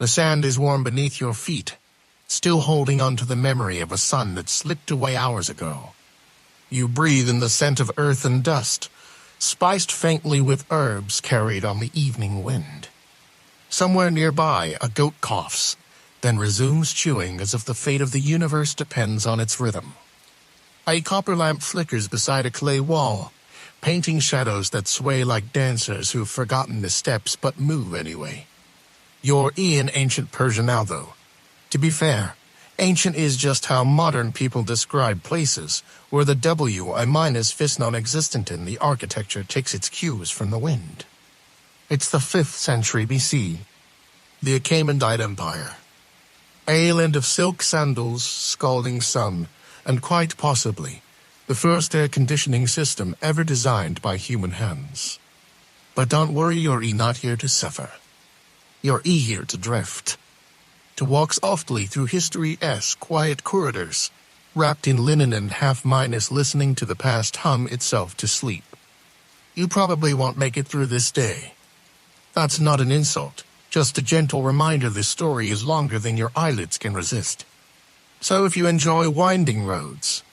The sand is warm beneath your feet, still holding on to the memory of a sun that slipped away hours ago. You breathe in the scent of earth and dust, spiced faintly with herbs carried on the evening wind. Somewhere nearby, a goat coughs, then resumes chewing as if the fate of the universe depends on its rhythm. A copper lamp flickers beside a clay wall, painting shadows that sway like dancers who've forgotten the steps but move anyway. You're in ancient Persian now, though. To be fair, ancient is just how modern people describe places where the W-is non-existent and the architecture takes its cues from the wind. It's the 5th century BC, the Achaemenid Empire. A land of silk sandals, scalding sun, and quite possibly the first air conditioning system ever designed by human hands. But don't worry, you're not here to suffer. You're here to drift. To walk softly through history's quiet corridors, wrapped in linen and half-minus listening to the past hum itself to sleep. You probably won't make it through this day. That's not an insult, just a gentle reminder this story is longer than your eyelids can resist. So if you enjoy winding roads,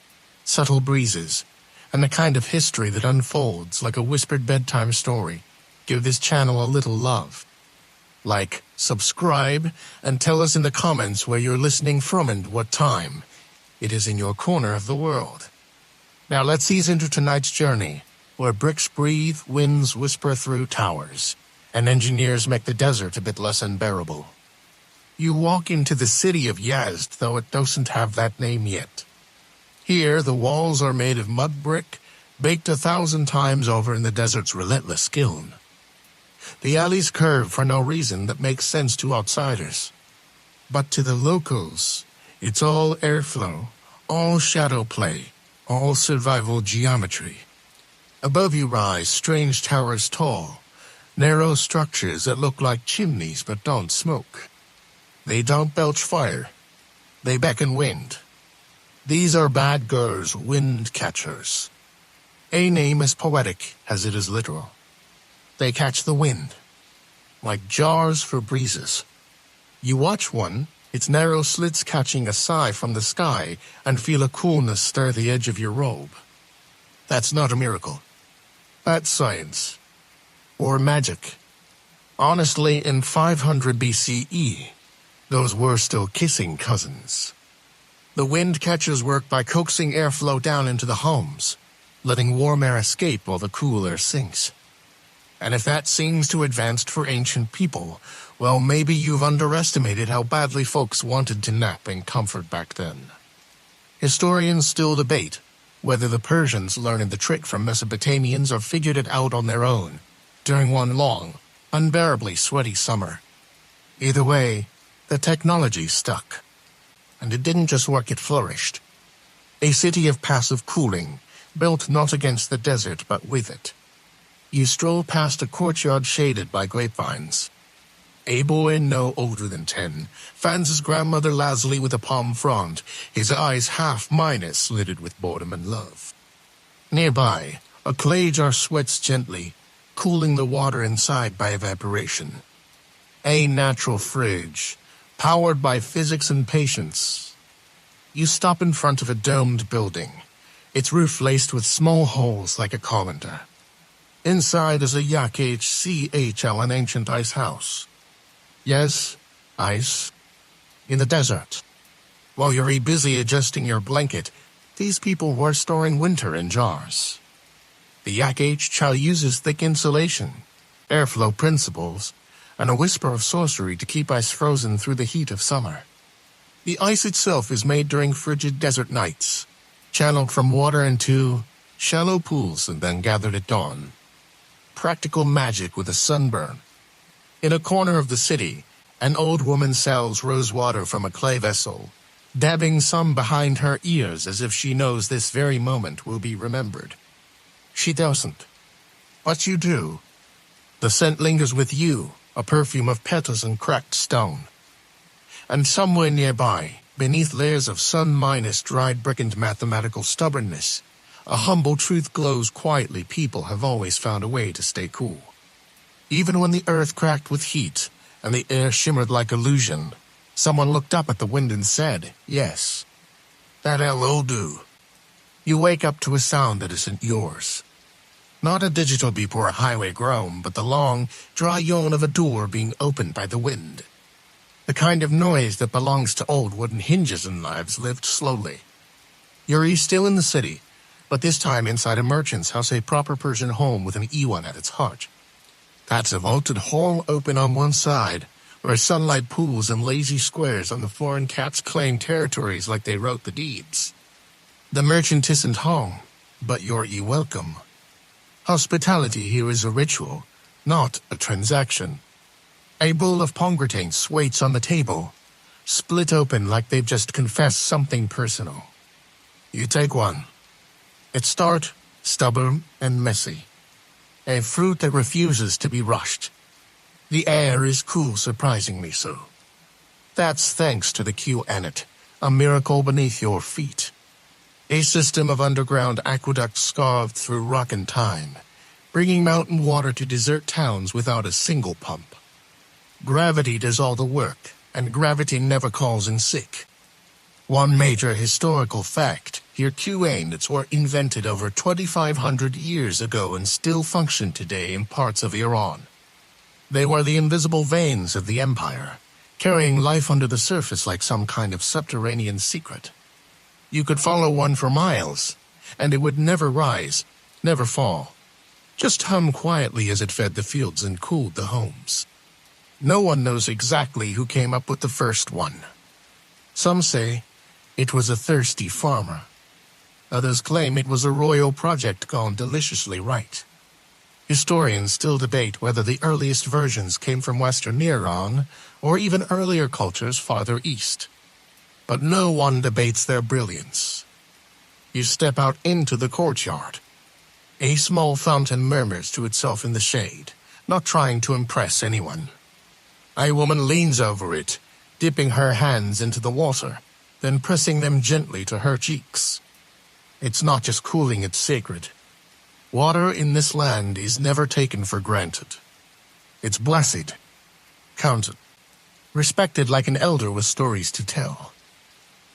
subtle breezes, and the kind of history that unfolds like a whispered bedtime story, give this channel a little love. Like, subscribe, and tell us in the comments where you're listening from and what time it is in your corner of the world. Now let's ease into tonight's journey, where bricks breathe, winds whisper through towers, and engineers make the desert a bit less unbearable. You walk into the city of Yazd, though it doesn't have that name yet. Here, the walls are made of mud brick, baked 1,000 times over in the desert's relentless kiln. The alleys curve for no reason that makes sense to outsiders. But to the locals, it's all airflow, all shadow play, all survival geometry. Above you rise strange towers tall, narrow structures that look like chimneys but don't smoke. They don't belch fire. They beckon wind. These are bad girls, wind catchers. A name as poetic as it is literal. They catch the wind, like jars for breezes. You watch one, its narrow slits catching a sigh from the sky, and feel a coolness stir the edge of your robe. That's not a miracle. That's science. Or magic. Honestly, in 500 BCE, those were still kissing cousins. The wind catchers work by coaxing airflow down into the homes, letting warm air escape while the cool air sinks. And if that seems too advanced for ancient people, well, maybe you've underestimated how badly folks wanted to nap in comfort back then. Historians still debate whether the Persians learned the trick from Mesopotamians or figured it out on their own during one long, unbearably sweaty summer. Either way, the technology stuck. And it didn't just work, it flourished. A city of passive cooling, built not against the desert but with it. You stroll past a courtyard shaded by grapevines. A boy no older than 10 fans his grandmother lazily with a palm frond, his eyes half-minus lidded with boredom and love. Nearby, a clay jar sweats gently, cooling the water inside by evaporation. A natural fridge, powered by physics and patience. You stop in front of a domed building, its roof laced with small holes like a colander. Inside is a YHCHL, an ancient ice house. Yes, ice. In the desert. While you're busy adjusting your blanket, these people were storing winter in jars. The YHCHL uses thick insulation, airflow principles, and a whisper of sorcery to keep ice frozen through the heat of summer. The ice itself is made during frigid desert nights, channeled from water into shallow pools and then gathered at dawn. Practical magic with a sunburn. In a corner of the city, an old woman sells rose water from a clay vessel, dabbing some behind her ears as if she knows this very moment will be remembered. She doesn't. But you do. The scent lingers with you, a perfume of petals and cracked stone. And somewhere nearby, beneath layers of sun-minus dried brick and mathematical stubbornness, a humble truth glows quietly. People have always found a way to stay cool. Even when the earth cracked with heat, and the air shimmered like illusion. Someone looked up at the wind and said, "Yes, that'll do." You wake up to a sound that isn't yours. Not a digital beep or a highway groan, but the long, dry yawn of a door being opened by the wind. The kind of noise that belongs to old wooden hinges and lives lived slowly. You're still in the city, but this time inside a merchant's house, a proper Persian home with an E1 at its heart. That's a vaulted hall open on one side, where sunlight pools in lazy squares on the foreign cats claim territories like they wrote the deeds. The merchant isn't home, but you're welcome. Hospitality here is a ritual, not a transaction. A bowl of pomegranate waits on the table, split open like they've just confessed something personal. You take one. It's tart, stubborn, and messy. A fruit that refuses to be rushed. The air is cool, surprisingly so. That's thanks to the Q Anet, a miracle beneath your feet. A system of underground aqueducts carved through rock and time, bringing mountain water to desert towns without a single pump. Gravity does all the work, and gravity never calls in sick. One major historical fact, here Q Anets were invented over 2,500 years ago and still function today in parts of Iran. They were the invisible veins of the empire, carrying life under the surface like some kind of subterranean secret. You could follow one for miles, and it would never rise, never fall. Just hum quietly as it fed the fields and cooled the homes. No one knows exactly who came up with the first one. Some say it was a thirsty farmer. Others claim it was a royal project gone deliciously right. Historians still debate whether the earliest versions came from Western Iran or even earlier cultures farther east. But no one debates their brilliance. You step out into the courtyard. A small fountain murmurs to itself in the shade, not trying to impress anyone. A woman leans over it, dipping her hands into the water, then pressing them gently to her cheeks. It's not just cooling, it's sacred. Water in this land is never taken for granted. It's blessed, counted, respected like an elder with stories to tell.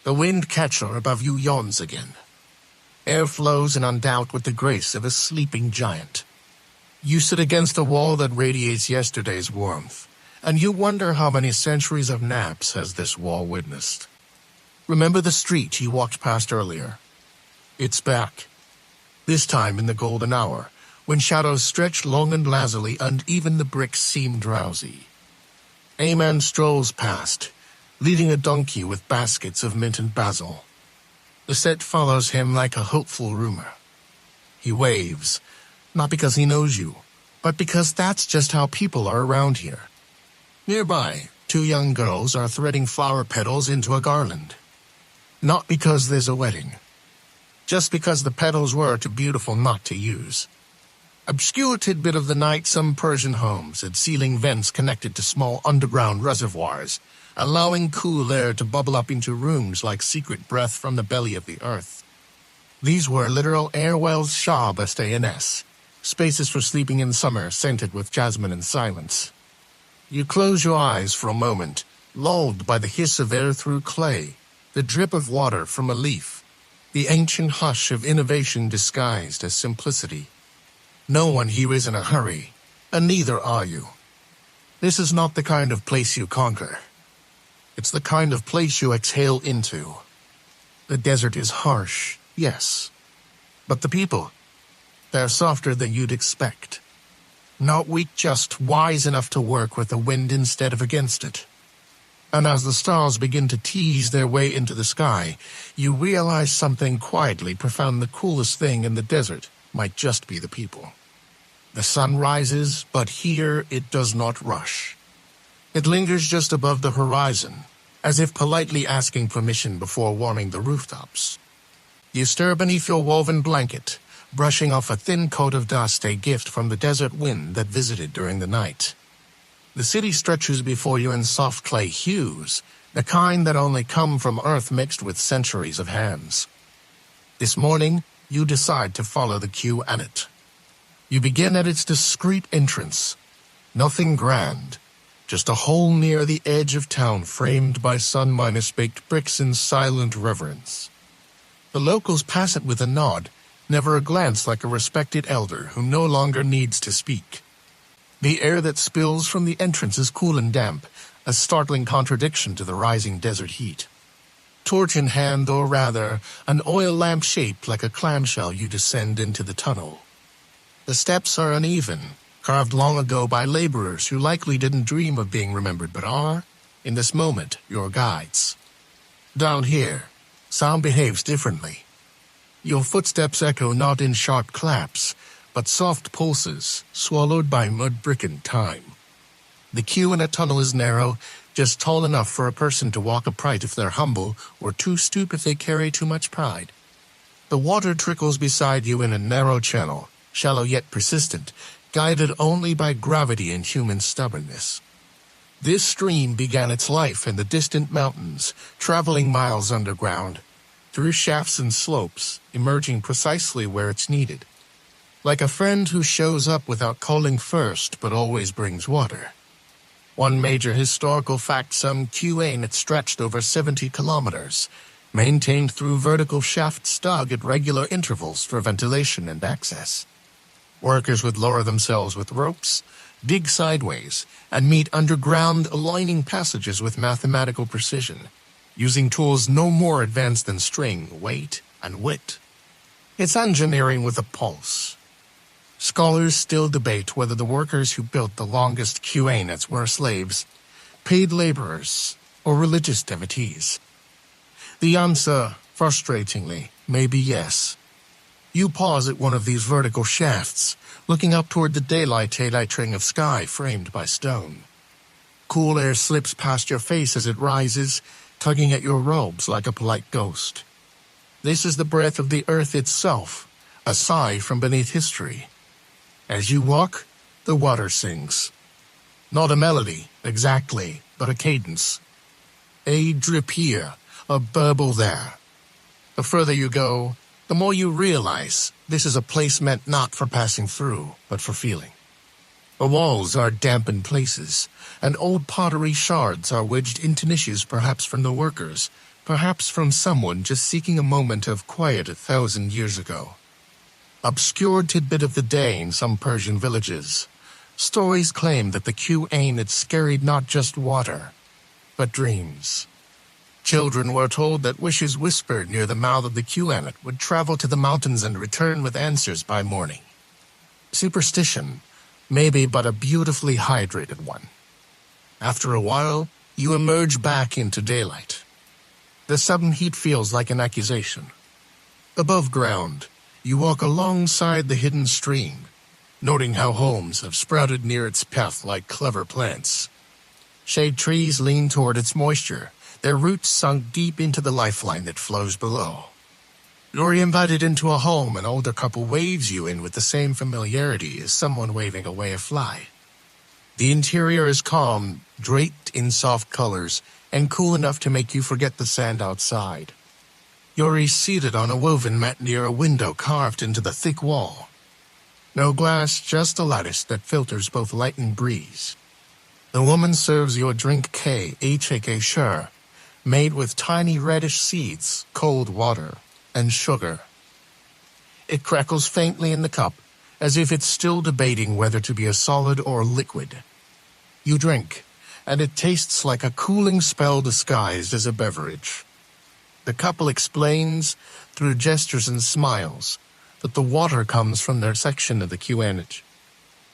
The wind catcher above you yawns again. Air flows in undoubt with the grace of a sleeping giant. You sit against a wall that radiates yesterday's warmth, and you wonder how many centuries of naps has this wall witnessed. Remember the street you walked past earlier? It's back. This time in the golden hour, when shadows stretched long and lazily and even the bricks seemed drowsy. A man strolls past, leading a donkey with baskets of mint and basil. The set follows him like a hopeful rumor. He waves, not because he knows you, but because that's just how people are around here. Nearby, two young girls are threading flower petals into a garland. Not because there's a wedding. Just because the petals were too beautiful not to use. Obscure tidbit of the night, some Persian homes had ceiling vents connected to small underground reservoirs, allowing cool air to bubble up into rooms like secret breath from the belly of the earth. These were literal air wells, Shah-Bast-ANS, spaces for sleeping in summer scented with jasmine and silence. You close your eyes for a moment, lulled by the hiss of air through clay, the drip of water from a leaf, the ancient hush of innovation disguised as simplicity. No one here is in a hurry, and neither are you. This is not the kind of place you conquer. It's the kind of place you exhale into. The desert is harsh, yes. But the people, they're softer than you'd expect. Not weak, just wise enough to work with the wind instead of against it. And as the stars begin to tease their way into the sky, you realize something quietly profound. The coolest thing in the desert might just be the people. The sun rises, but here it does not rush. It lingers just above the horizon, as if politely asking permission before warming the rooftops. You stir beneath your woven blanket, brushing off a thin coat of dust, a gift from the desert wind that visited during the night. The city stretches before you in soft clay hues, the kind that only come from earth mixed with centuries of hands. This morning, you decide to follow the Q Anet. You begin at its discreet entrance. Nothing grand, just a hole near the edge of town framed by sun-baked bricks in silent reverence. The locals pass it with a nod, never a glance, like a respected elder who no longer needs to speak. The air that spills from the entrance is cool and damp, a startling contradiction to the rising desert heat. Torch in hand, or rather, an oil lamp shaped like a clamshell, you descend into the tunnel. The steps are uneven, carved long ago by laborers who likely didn't dream of being remembered but are, in this moment, your guides. Down here, sound behaves differently. Your footsteps echo not in sharp claps, but soft pulses, swallowed by mud, brick, and time. The queue in a tunnel is narrow, just tall enough for a person to walk upright if they're humble, or too stoop if they carry too much pride. The water trickles beside you in a narrow channel, shallow yet persistent, guided only by gravity and human stubbornness. This stream began its life in the distant mountains, traveling miles underground, through shafts and slopes, emerging precisely where it's needed. Like a friend who shows up without calling first, but always brings water. One major historical fact: some QA stretched over 70 kilometers, maintained through vertical shafts dug at regular intervals for ventilation and access. Workers would lower themselves with ropes, dig sideways, and meet underground, aligning passages with mathematical precision, using tools no more advanced than string, weight, and width. It's engineering with a pulse. Scholars still debate whether the workers who built the longest QAnets were slaves, paid laborers, or religious devotees. The answer, frustratingly, may be yes. You pause at one of these vertical shafts, looking up toward the daylight ring of sky framed by stone. Cool air slips past your face as it rises, tugging at your robes like a polite ghost. This is the breath of the earth itself, a sigh from beneath history. As you walk, the water sings. Not a melody, exactly, but a cadence. A drip here, a burble there. The further you go, the more you realize this is a place meant not for passing through, but for feeling. The walls are damp in places, and old pottery shards are wedged into niches, perhaps from the workers, perhaps from someone just seeking a moment of quiet 1,000 years ago. Obscure tidbit of the day in some Persian villages. Stories claim that the QAnets carried not just water, but dreams. Children were told that wishes whispered near the mouth of the QAnet would travel to the mountains and return with answers by morning. Superstition, maybe, but a beautifully hydrated one. After a while, you emerge back into daylight. The sudden heat feels like an accusation. Above ground, you walk alongside the hidden stream, noting how homes have sprouted near its path like clever plants. Shade trees lean toward its moisture, their roots sunk deep into the lifeline that flows below. You're invited into a home. An older couple waves you in with the same familiarity as someone waving away a fly. The interior is calm, draped in soft colors, and cool enough to make you forget the sand outside. You're seated on a woven mat near a window carved into the thick wall. No glass, just a lattice that filters both light and breeze. The woman serves you a drink sure, made with tiny reddish seeds, cold water, and sugar. It crackles faintly in the cup, as if it's still debating whether to be a solid or liquid. You drink, and it tastes like a cooling spell disguised as a beverage. The couple explains, through gestures and smiles, that the water comes from their section of the QAnet.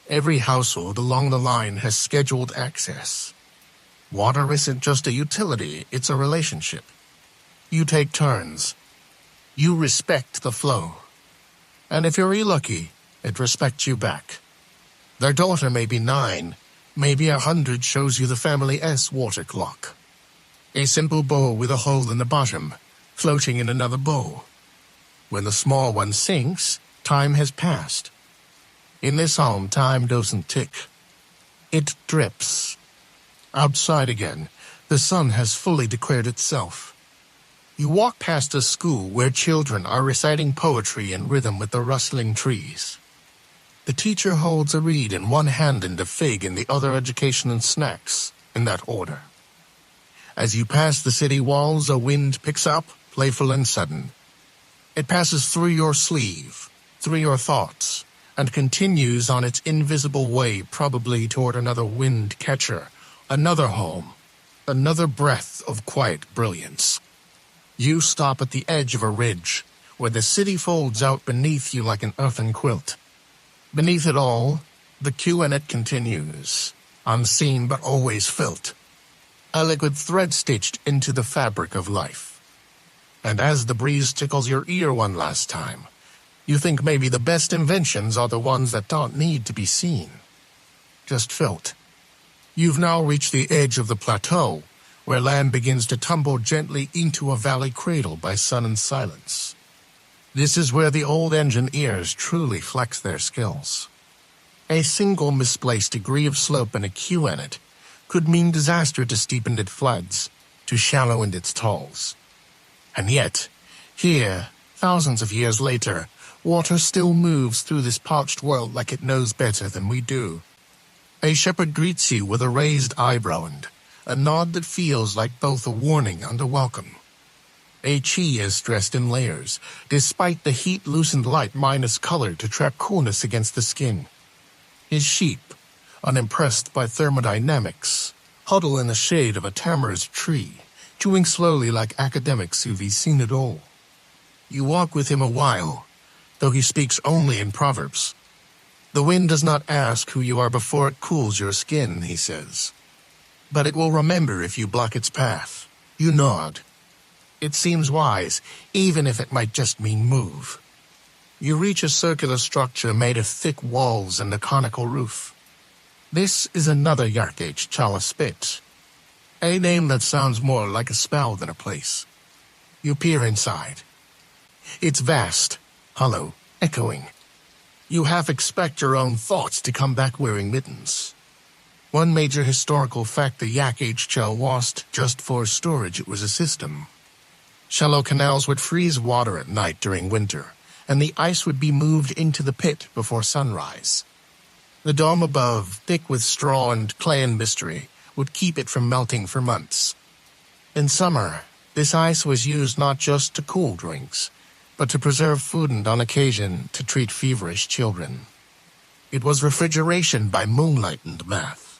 Every household along the line has scheduled access. Water isn't just a utility, it's a relationship. You take turns. You respect the flow. And if you're lucky, it respects you back. Their daughter may be 9, maybe 100 shows you the family's water clock. A simple bowl with a hole in the bottom, floating in another bowl. When the small one sinks, time has passed. In this home, time doesn't tick. It drips. Outside again, the sun has fully declared itself. You walk past a school where children are reciting poetry in rhythm with the rustling trees. The teacher holds a reed in one hand and a fig in the other, education and snacks, in that order. As you pass the city walls, a wind picks up, playful and sudden. It passes through your sleeve, through your thoughts, and continues on its invisible way, probably toward another wind catcher, another home, another breath of quiet brilliance. You stop at the edge of a ridge, where the city folds out beneath you like an earthen quilt. Beneath it all, the QNet continues, unseen but always felt, a liquid thread stitched into the fabric of life. And as the breeze tickles your ear one last time, you think maybe the best inventions are the ones that don't need to be seen, just felt. You've now reached the edge of the plateau, where land begins to tumble gently into a valley cradled by sun and silence. This is where the old engineers truly flex their skills. A single misplaced degree of slope in a QNet could mean disaster to steepened floods, to shallowed its talls. And yet, here, thousands of years later, water still moves through this parched world like it knows better than we do. A shepherd greets you with a raised eyebrow and a nod that feels like both a warning and a welcome. A chi is dressed in layers, despite the heat-loosened light minus color to trap coolness against the skin. His sheep, unimpressed by thermodynamics, huddle in the shade of a tamarisk tree, chewing slowly like academics who've seen it all. You walk with him a while, though he speaks only in proverbs. The wind does not ask who you are before it cools your skin, he says. But it will remember if you block its path. You nod. It seems wise, even if it might just mean move. You reach a circular structure made of thick walls and a conical roof. This is another Yarkage Chala Spit, a name that sounds more like a spell than a place. You peer inside. It's vast, hollow, echoing. You half expect your own thoughts to come back wearing mittens. One major historical fact the Yarkage Chal lost just for storage, it was a system. Shallow canals would freeze water at night during winter, and the ice would be moved into the pit before sunrise. The dome above, thick with straw and clay and mystery, would keep it from melting for months. In summer, this ice was used not just to cool drinks, but to preserve food and on occasion to treat feverish children. It was refrigeration by moonlight and math.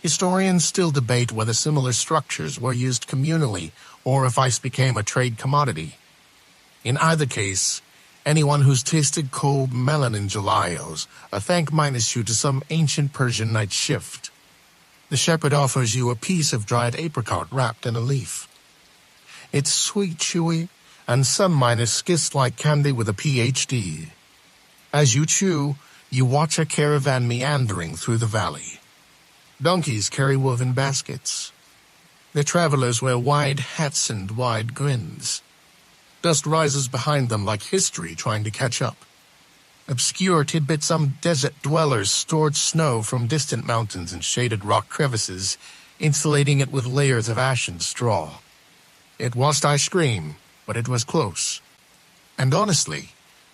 Historians still debate whether similar structures were used communally or if ice became a trade commodity. In either case, anyone who's tasted cold melon in July owes a thank minus you to some ancient Persian night shift. The shepherd offers you a piece of dried apricot wrapped in a leaf. It's sweet, chewy, and some minus kiss-like candy with a PhD. As you chew, you watch a caravan meandering through the valley. Donkeys carry woven baskets. The travelers wear wide hats and wide grins. Dust rises behind them like history trying to catch up. Obscure tidbits, some desert dwellers stored snow from distant mountains and shaded rock crevices, insulating it with layers of ash and straw. It wasn't ice cream, but it was close. And honestly,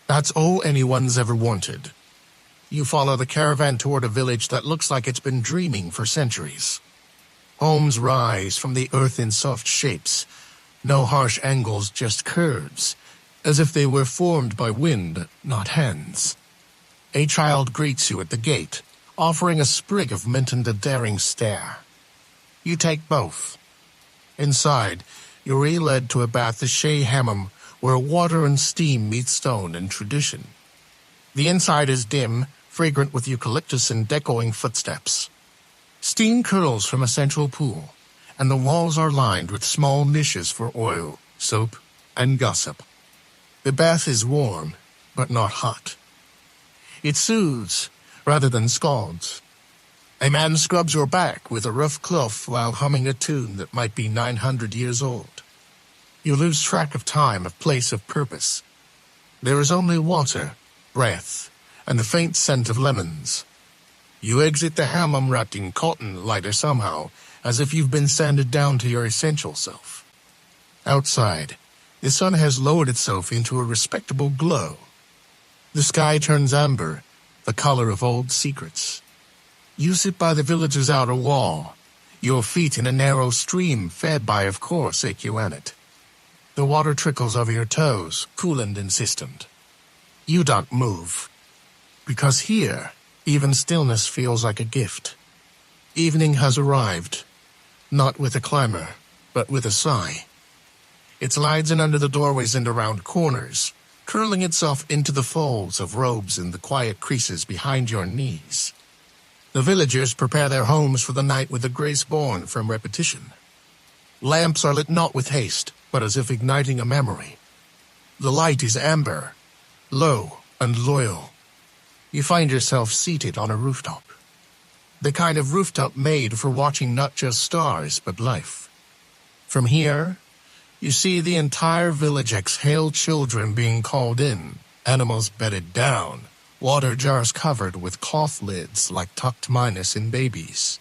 that's all anyone's ever wanted. You follow the caravan toward a village that looks like it's been dreaming for centuries. Homes rise from the earth in soft shapes. No harsh angles, just curves, as if they were formed by wind, not hands. A child greets you at the gate, offering a sprig of mint and a daring stare. You take both. Inside, you're led to a bath-a-shea hammam where water and steam meet stone and tradition. The inside is dim, fragrant with eucalyptus and echoing footsteps. Steam curls from a central pool, and the walls are lined with small niches for oil, soap, and gossip. The bath is warm, but not hot. It soothes, rather than scalds. A man scrubs your back with a rough cloth while humming a tune that might be 900 years old. You lose track of time, of place, of purpose. There is only water, breath, and the faint scent of lemons. You exit the hammam wrapped in cotton, lighter somehow, as if you've been sanded down to your essential self. Outside, the sun has lowered itself into a respectable glow. The sky turns amber, the color of old secrets. You sit by the village's outer wall, your feet in a narrow stream fed by, of course, Acuanet. The water trickles over your toes, cool and insistent. You don't move, because here, even stillness feels like a gift. Evening has arrived, not with a clamor, but with a sigh. It slides in under the doorways and around corners, curling itself into the folds of robes in the quiet creases behind your knees. The villagers prepare their homes for the night with a grace born from repetition. Lamps are lit not with haste, but as if igniting a memory. The light is amber, low and loyal. You find yourself seated on a rooftop. The kind of rooftop made for watching not just stars, but life. From here, you see the entire village exhale, children being called in, animals bedded down, water jars covered with cloth lids like tucked minus in babies.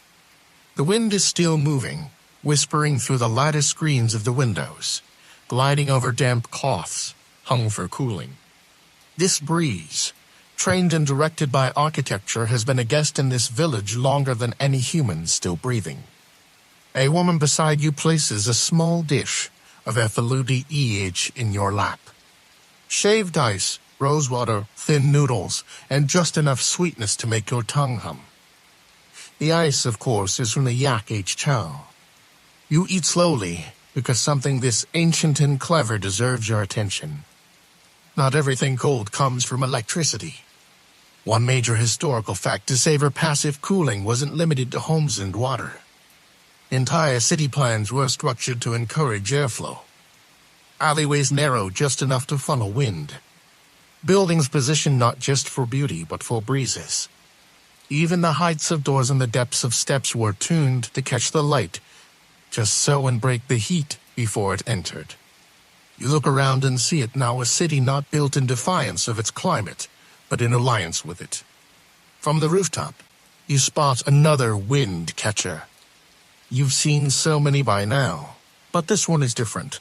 The wind is still moving, whispering through the lattice screens of the windows, gliding over damp cloths, hung for cooling. This breeze, trained and directed by architecture, has been a guest in this village longer than any human still breathing. A woman beside you places a small dish of Etheludi in your lap. Shaved ice, rosewater, thin noodles, and just enough sweetness to make your tongue hum. The ice, of course, is from the yak chow. You eat slowly, because something this ancient and clever deserves your attention. Not everything cold comes from electricity. One major historical fact to savor passive cooling wasn't limited to homes and water. Entire city plans were structured to encourage airflow. Alleyways narrow just enough to funnel wind. Buildings positioned not just for beauty but for breezes. Even the heights of doors and the depths of steps were tuned to catch the light, just so and break the heat before it entered. You look around and see it now, a city not built in defiance of its climate, but in alliance with it. From the rooftop, you spot another wind catcher. You've seen so many by now, but this one is different.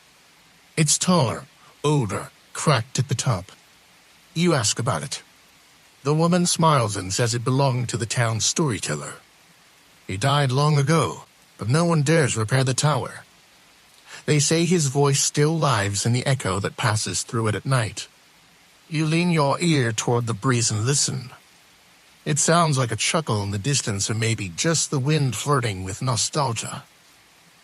It's taller, older, cracked at the top. You ask about it. The woman smiles and says it belonged to the town's storyteller. He died long ago, but no one dares repair the tower. They say his voice still lives in the echo that passes through it at night. You lean your ear toward the breeze and listen. It sounds like a chuckle in the distance, or maybe just the wind flirting with nostalgia.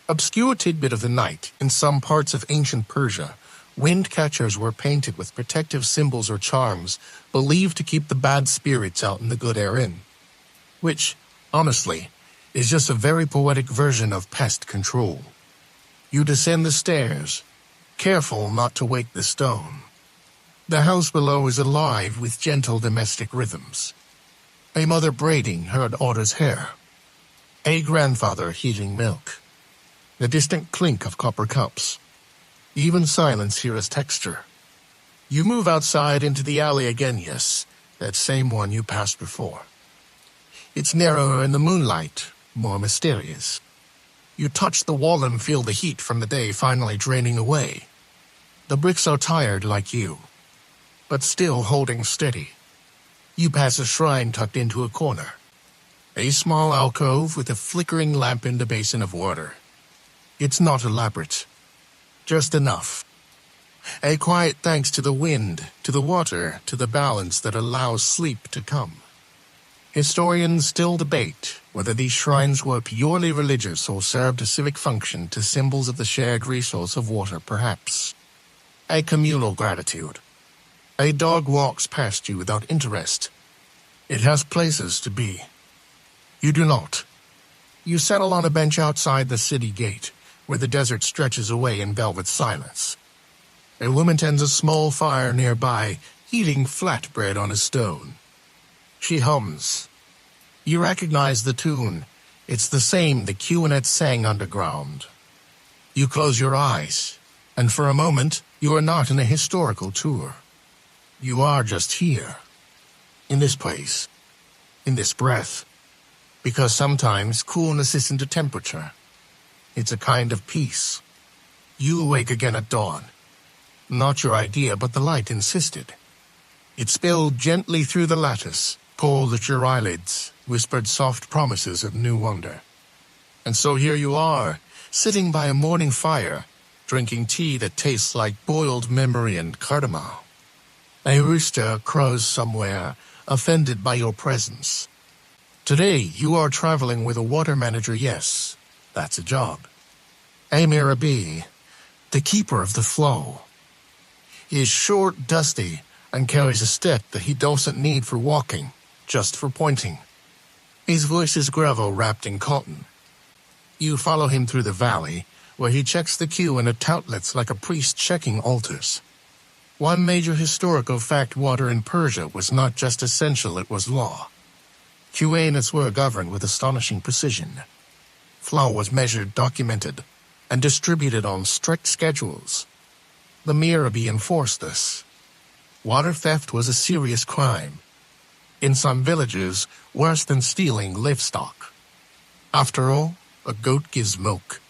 Obscure tidbit of the night, in some parts of ancient Persia, wind catchers were painted with protective symbols or charms, believed to keep the bad spirits out and the good air in. Which, honestly, is just a very poetic version of pest control. You descend the stairs, careful not to wake the stone. The house below is alive with gentle domestic rhythms. A mother braiding her daughter's hair. A grandfather heating milk. The distant clink of copper cups. Even silence here is texture. You move outside into the alley again, yes, that same one you passed before. It's narrower in the moonlight, more mysterious. You touch the wall and feel the heat from the day finally draining away. The bricks are tired like you, but still holding steady. You pass a shrine tucked into a corner. A small alcove with a flickering lamp in the basin of water. It's not elaborate, just enough. A quiet thanks to the wind, to the water, to the balance that allows sleep to come. Historians still debate whether these shrines were purely religious or served a civic function to symbols of the shared resource of water, perhaps. A communal gratitude. A dog walks past you without interest. It has places to be. You do not. You settle on a bench outside the city gate, where the desert stretches away in velvet silence. A woman tends a small fire nearby, heating flatbread on a stone. She hums. You recognize the tune. It's the same the Cuanet sang underground. You close your eyes, and for a moment, you are not in a historical tour. You are just here, in this place, in this breath, because sometimes coolness isn't a temperature. It's a kind of peace. You awake again at dawn. Not your idea, but the light insisted. It spilled gently through the lattice, pulled at your eyelids, whispered soft promises of new wonder. And so here you are, sitting by a morning fire, drinking tea that tastes like boiled memory and cardamom. A rooster crows somewhere, offended by your presence. Today you are traveling with a water manager, yes, that's a job. A Mirabi, the keeper of the flow. He is short, dusty, and carries a stick that he doesn't need for walking, just for pointing. His voice is gravel wrapped in cotton. You follow him through the valley, where he checks the queue and at outlets like a priest checking altars. One major historical fact: water in Persia was not just essential, it was law. Queues were governed with astonishing precision. Flow was measured, documented, and distributed on strict schedules. The Mirabi enforced this. Water theft was a serious crime. In some villages, worse than stealing livestock. After all, a goat gives milk.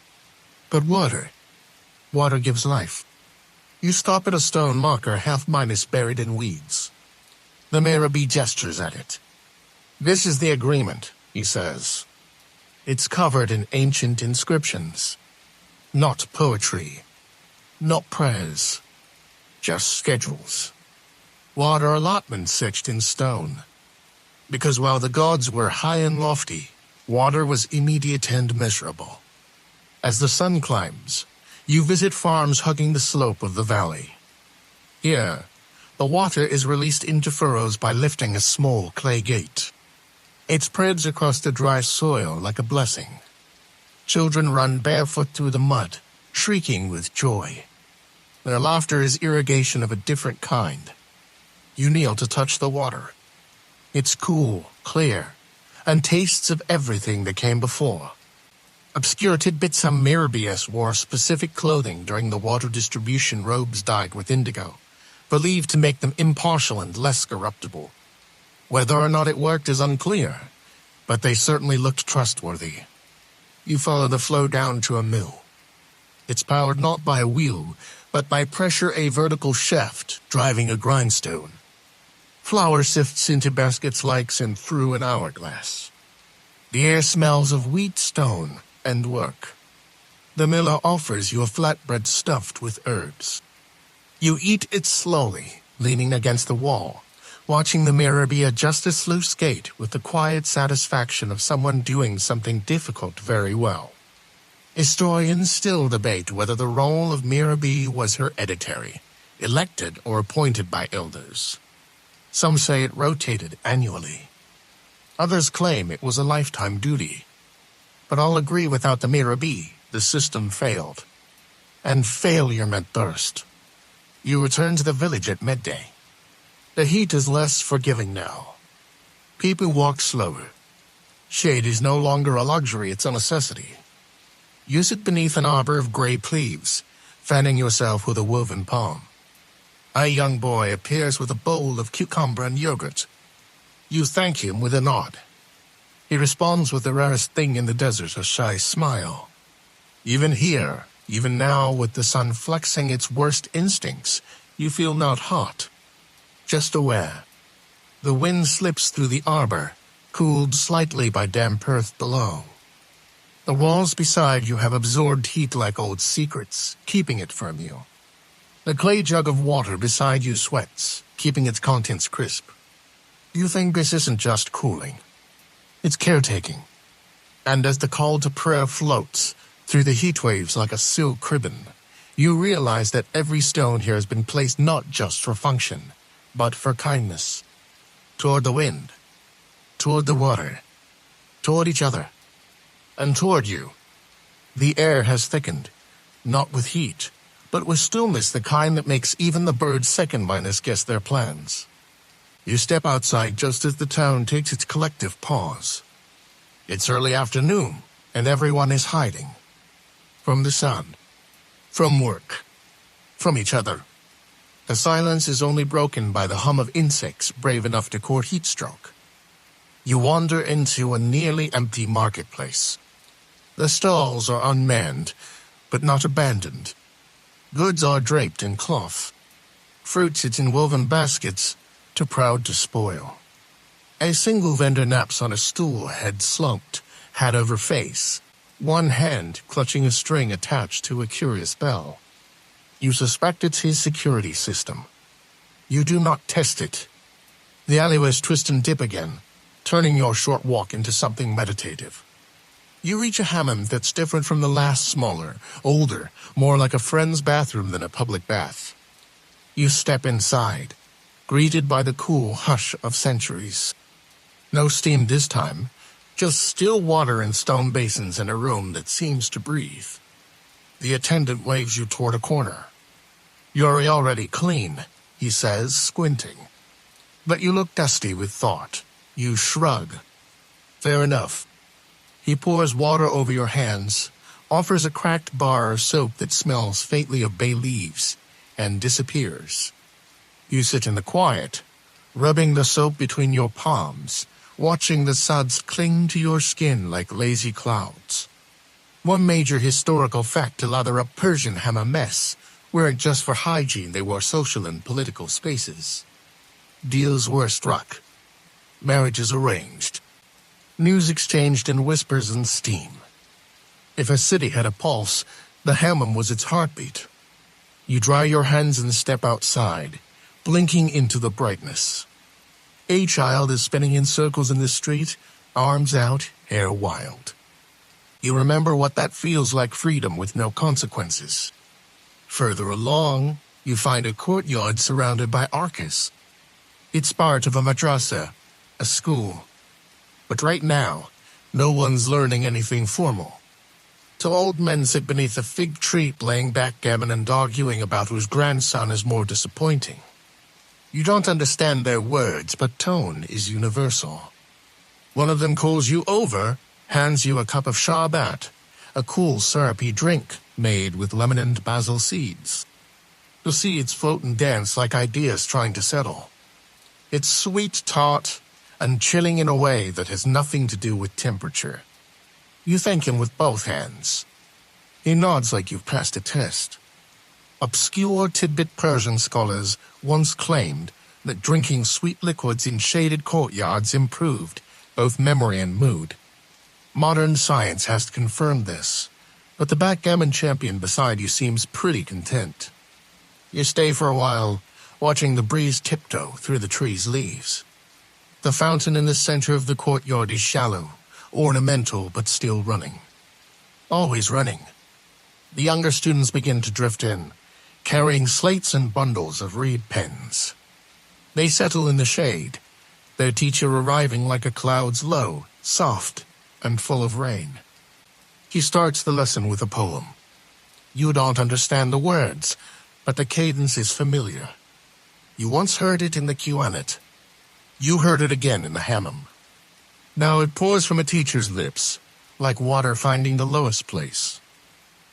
But water gives life. You stop at a stone marker half-minus buried in weeds. The Mirabi gestures at it. This is the agreement, he says. It's covered in ancient inscriptions. Not poetry. Not prayers. Just schedules. Water allotments etched in stone. Because while the gods were high and lofty, water was immediate and measurable. As the sun climbs, you visit farms hugging the slope of the valley. Here, the water is released into furrows by lifting a small clay gate. It spreads across the dry soil like a blessing. Children run barefoot through the mud, shrieking with joy. Their laughter is irrigation of a different kind. You kneel to touch the water. It's cool, clear, and tastes of everything that came before. Obscure tidbits: some Mirabius wore specific clothing during the water distribution, robes dyed with indigo, believed to make them impartial and less corruptible. Whether or not it worked is unclear, but they certainly looked trustworthy. You follow the flow down to a mill. It's powered not by a wheel, but by pressure, a vertical shaft driving a grindstone. Flour sifts into baskets like and through an hourglass. The air smells of wheat, stone, and work. The miller offers you a flatbread stuffed with herbs. You eat it slowly, leaning against the wall, watching the Mirabi adjust a sluice gate with the quiet satisfaction of someone doing something difficult very well. Historians still debate whether the role of Mirabi was hereditary, elected or appointed by elders. Some say it rotated annually. Others claim it was a lifetime duty. But all agree without the Mirabi, the system failed. And failure meant thirst. You return to the village at midday. The heat is less forgiving now. People walk slower. Shade is no longer a luxury, it's a necessity. You sit beneath an arbor of gray leaves, fanning yourself with a woven palm. A young boy appears with a bowl of cucumber and yogurt. You thank him with a nod. He responds with the rarest thing in the desert, a shy smile. Even here, even now, with the sun flexing its worst instincts, you feel not hot, just aware. The wind slips through the arbor, cooled slightly by damp earth below. The walls beside you have absorbed heat like old secrets, keeping it from you. The clay jug of water beside you sweats, keeping its contents crisp. You think this isn't just cooling. It's caretaking. And as the call to prayer floats through the heat waves like a silk ribbon, you realize that every stone here has been placed not just for function, but for kindness. Toward the wind, toward the water, toward each other, and toward you. The air has thickened, not with heat, but with stillness, the kind that makes even the birds second-minded guess their plans. You step outside just as the town takes its collective pause. It's early afternoon, and everyone is hiding. From the sun, from work, from each other. The silence is only broken by the hum of insects brave enough to court heat stroke. You wander into a nearly empty marketplace. The stalls are unmanned, but not abandoned. Goods are draped in cloth. Fruit sits in woven baskets, too proud to spoil. A single vendor naps on a stool, head slumped, hat over face, one hand clutching a string attached to a curious bell. You suspect it's his security system. You do not test it. The alleyways twist and dip again, turning your short walk into something meditative. You reach a hammam that's different from the last, smaller, older, more like a friend's bathroom than a public bath. You step inside, greeted by the cool hush of centuries. No steam this time, just still water in stone basins in a room that seems to breathe. The attendant waves you toward a corner. "You're already clean," he says, squinting. But you look dusty with thought. You shrug. "Fair enough." He pours water over your hands, offers a cracked bar of soap that smells faintly of bay leaves, and disappears. You sit in the quiet, rubbing the soap between your palms, watching the suds cling to your skin like lazy clouds. One major historical fact to lather up Persian hammam mess weren't just for hygiene, they were social and political spaces. Deals were struck. Marriages arranged. News exchanged in whispers and steam. If a city had a pulse, the hammam was its heartbeat. You dry your hands and step outside, blinking into the brightness. A child is spinning in circles in the street, arms out, hair wild. You remember what that feels like, freedom with no consequences. Further along, you find a courtyard surrounded by arcas. It's part of a madrasa, a school. But right now, no one's learning anything formal. Two old men sit beneath a fig tree playing backgammon and arguing about whose grandson is more disappointing. You don't understand their words, but tone is universal. One of them calls you over, hands you a cup of sharbat, a cool syrupy drink made with lemon and basil seeds. The seeds float and dance like ideas trying to settle. It's sweet, tart, and chilling in a way that has nothing to do with temperature. You thank him with both hands. He nods like you've passed a test. Obscure tidbit Persian scholars once claimed that drinking sweet liquids in shaded courtyards improved both memory and mood. Modern science has confirmed this, but the backgammon champion beside you seems pretty content. You stay for a while, watching the breeze tiptoe through the tree's leaves. The fountain in the center of the courtyard is shallow, ornamental but still running. Always running. The younger students begin to drift in, carrying slates and bundles of reed pens. They settle in the shade, their teacher arriving like a cloud's low, soft, and full of rain. He starts the lesson with a poem. You don't understand the words, but the cadence is familiar. You once heard it in the Qanat. You heard it again in the hammam. Now it pours from a teacher's lips, like water finding the lowest place.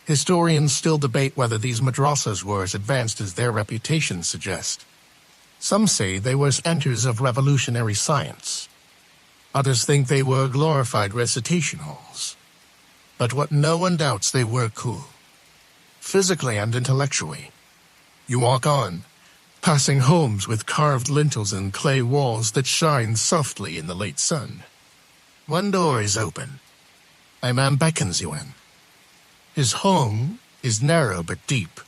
Historians still debate whether these madrasas were as advanced as their reputations suggest. Some say they were centers of revolutionary science. Others think they were glorified recitation halls. But what no one doubts, they were cool. Physically and intellectually. You walk on, passing homes with carved lintels and clay walls that shine softly in the late sun. One door is open. A man beckons you in. His home is narrow but deep.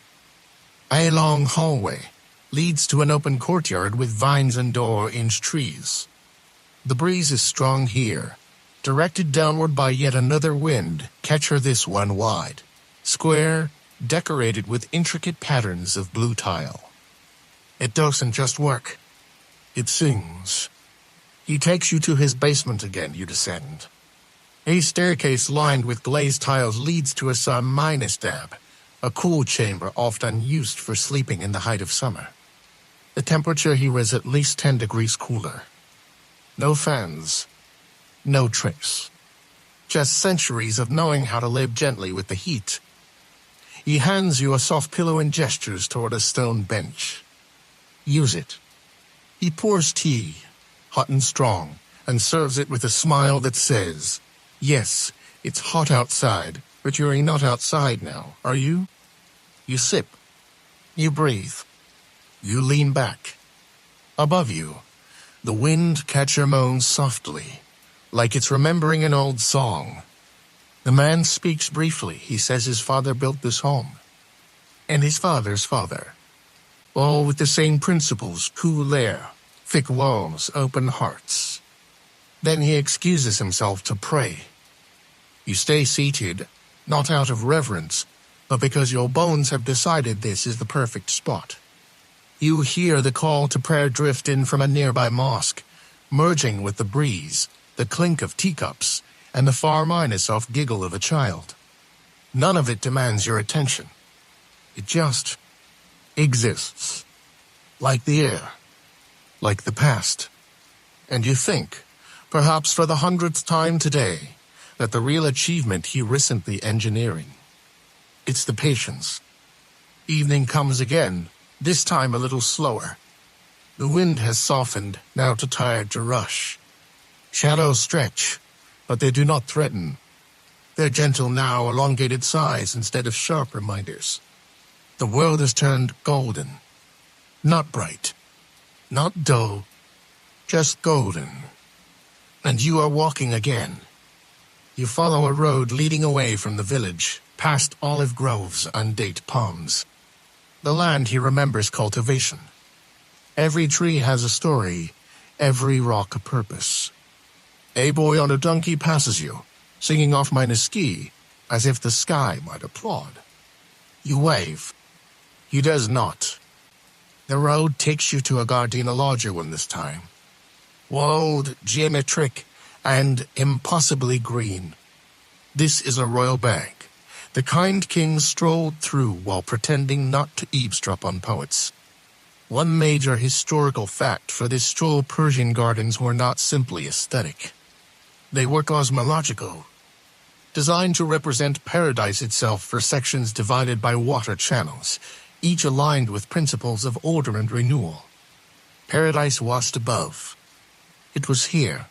A long hallway leads to an open courtyard with vines and door-inch trees. The breeze is strong here, directed downward by yet another wind, catcher this one wide, square, decorated with intricate patterns of blue tile. It doesn't just work. It sings. He takes you to his basement again. You descend. A staircase lined with glazed tiles leads to a sab, a cool chamber often used for sleeping in the height of summer. The temperature here is at least 10 degrees cooler. No fans. No tricks. Just centuries of knowing how to live gently with the heat. He hands you a soft pillow and gestures toward a stone bench. Use it. He pours tea, hot and strong, and serves it with a smile that says, "Yes, it's hot outside, but you're not outside now, are you?" You sip. You breathe. You lean back. Above you, The wind catcher moans softly, like it's remembering an old song. The man speaks briefly. He says his father built this home. And his father's father. All with the same principles: cool air, thick walls, open hearts. Then he excuses himself to pray. You stay seated, not out of reverence, but because your bones have decided this is the perfect spot. You hear the call to prayer drift in from a nearby mosque, merging with the breeze, the clink of teacups, and the far-minus-off giggle of a child. None of it demands your attention. It just exists. Like the air. Like the past. And you think, perhaps for the 100th time today, that the real achievement he recently engineering. It's the patience. Evening comes again, this time a little slower. The wind has softened, now too tired to rush. Shadows stretch, but they do not threaten. They're gentle now, elongated sighs instead of sharp reminders. The world has turned golden. Not bright. Not dull. Just golden. And you are walking again. You follow a road leading away from the village, past olive groves and date palms. The land he remembers cultivation. Every tree has a story, every rock a purpose. A boy on a donkey passes you, singing off minor ski, as if the sky might applaud. You wave. He does not. The road takes you to a garden, a larger one this time. Walled, geometric, and impossibly green. This is a royal bank. The kind king strolled through while pretending not to eavesdrop on poets. One major historical fact for this stroll: Persian gardens were not simply aesthetic. They were cosmological, designed to represent paradise itself for sections divided by water channels, each aligned with principles of order and renewal. Paradise washed above. It was here.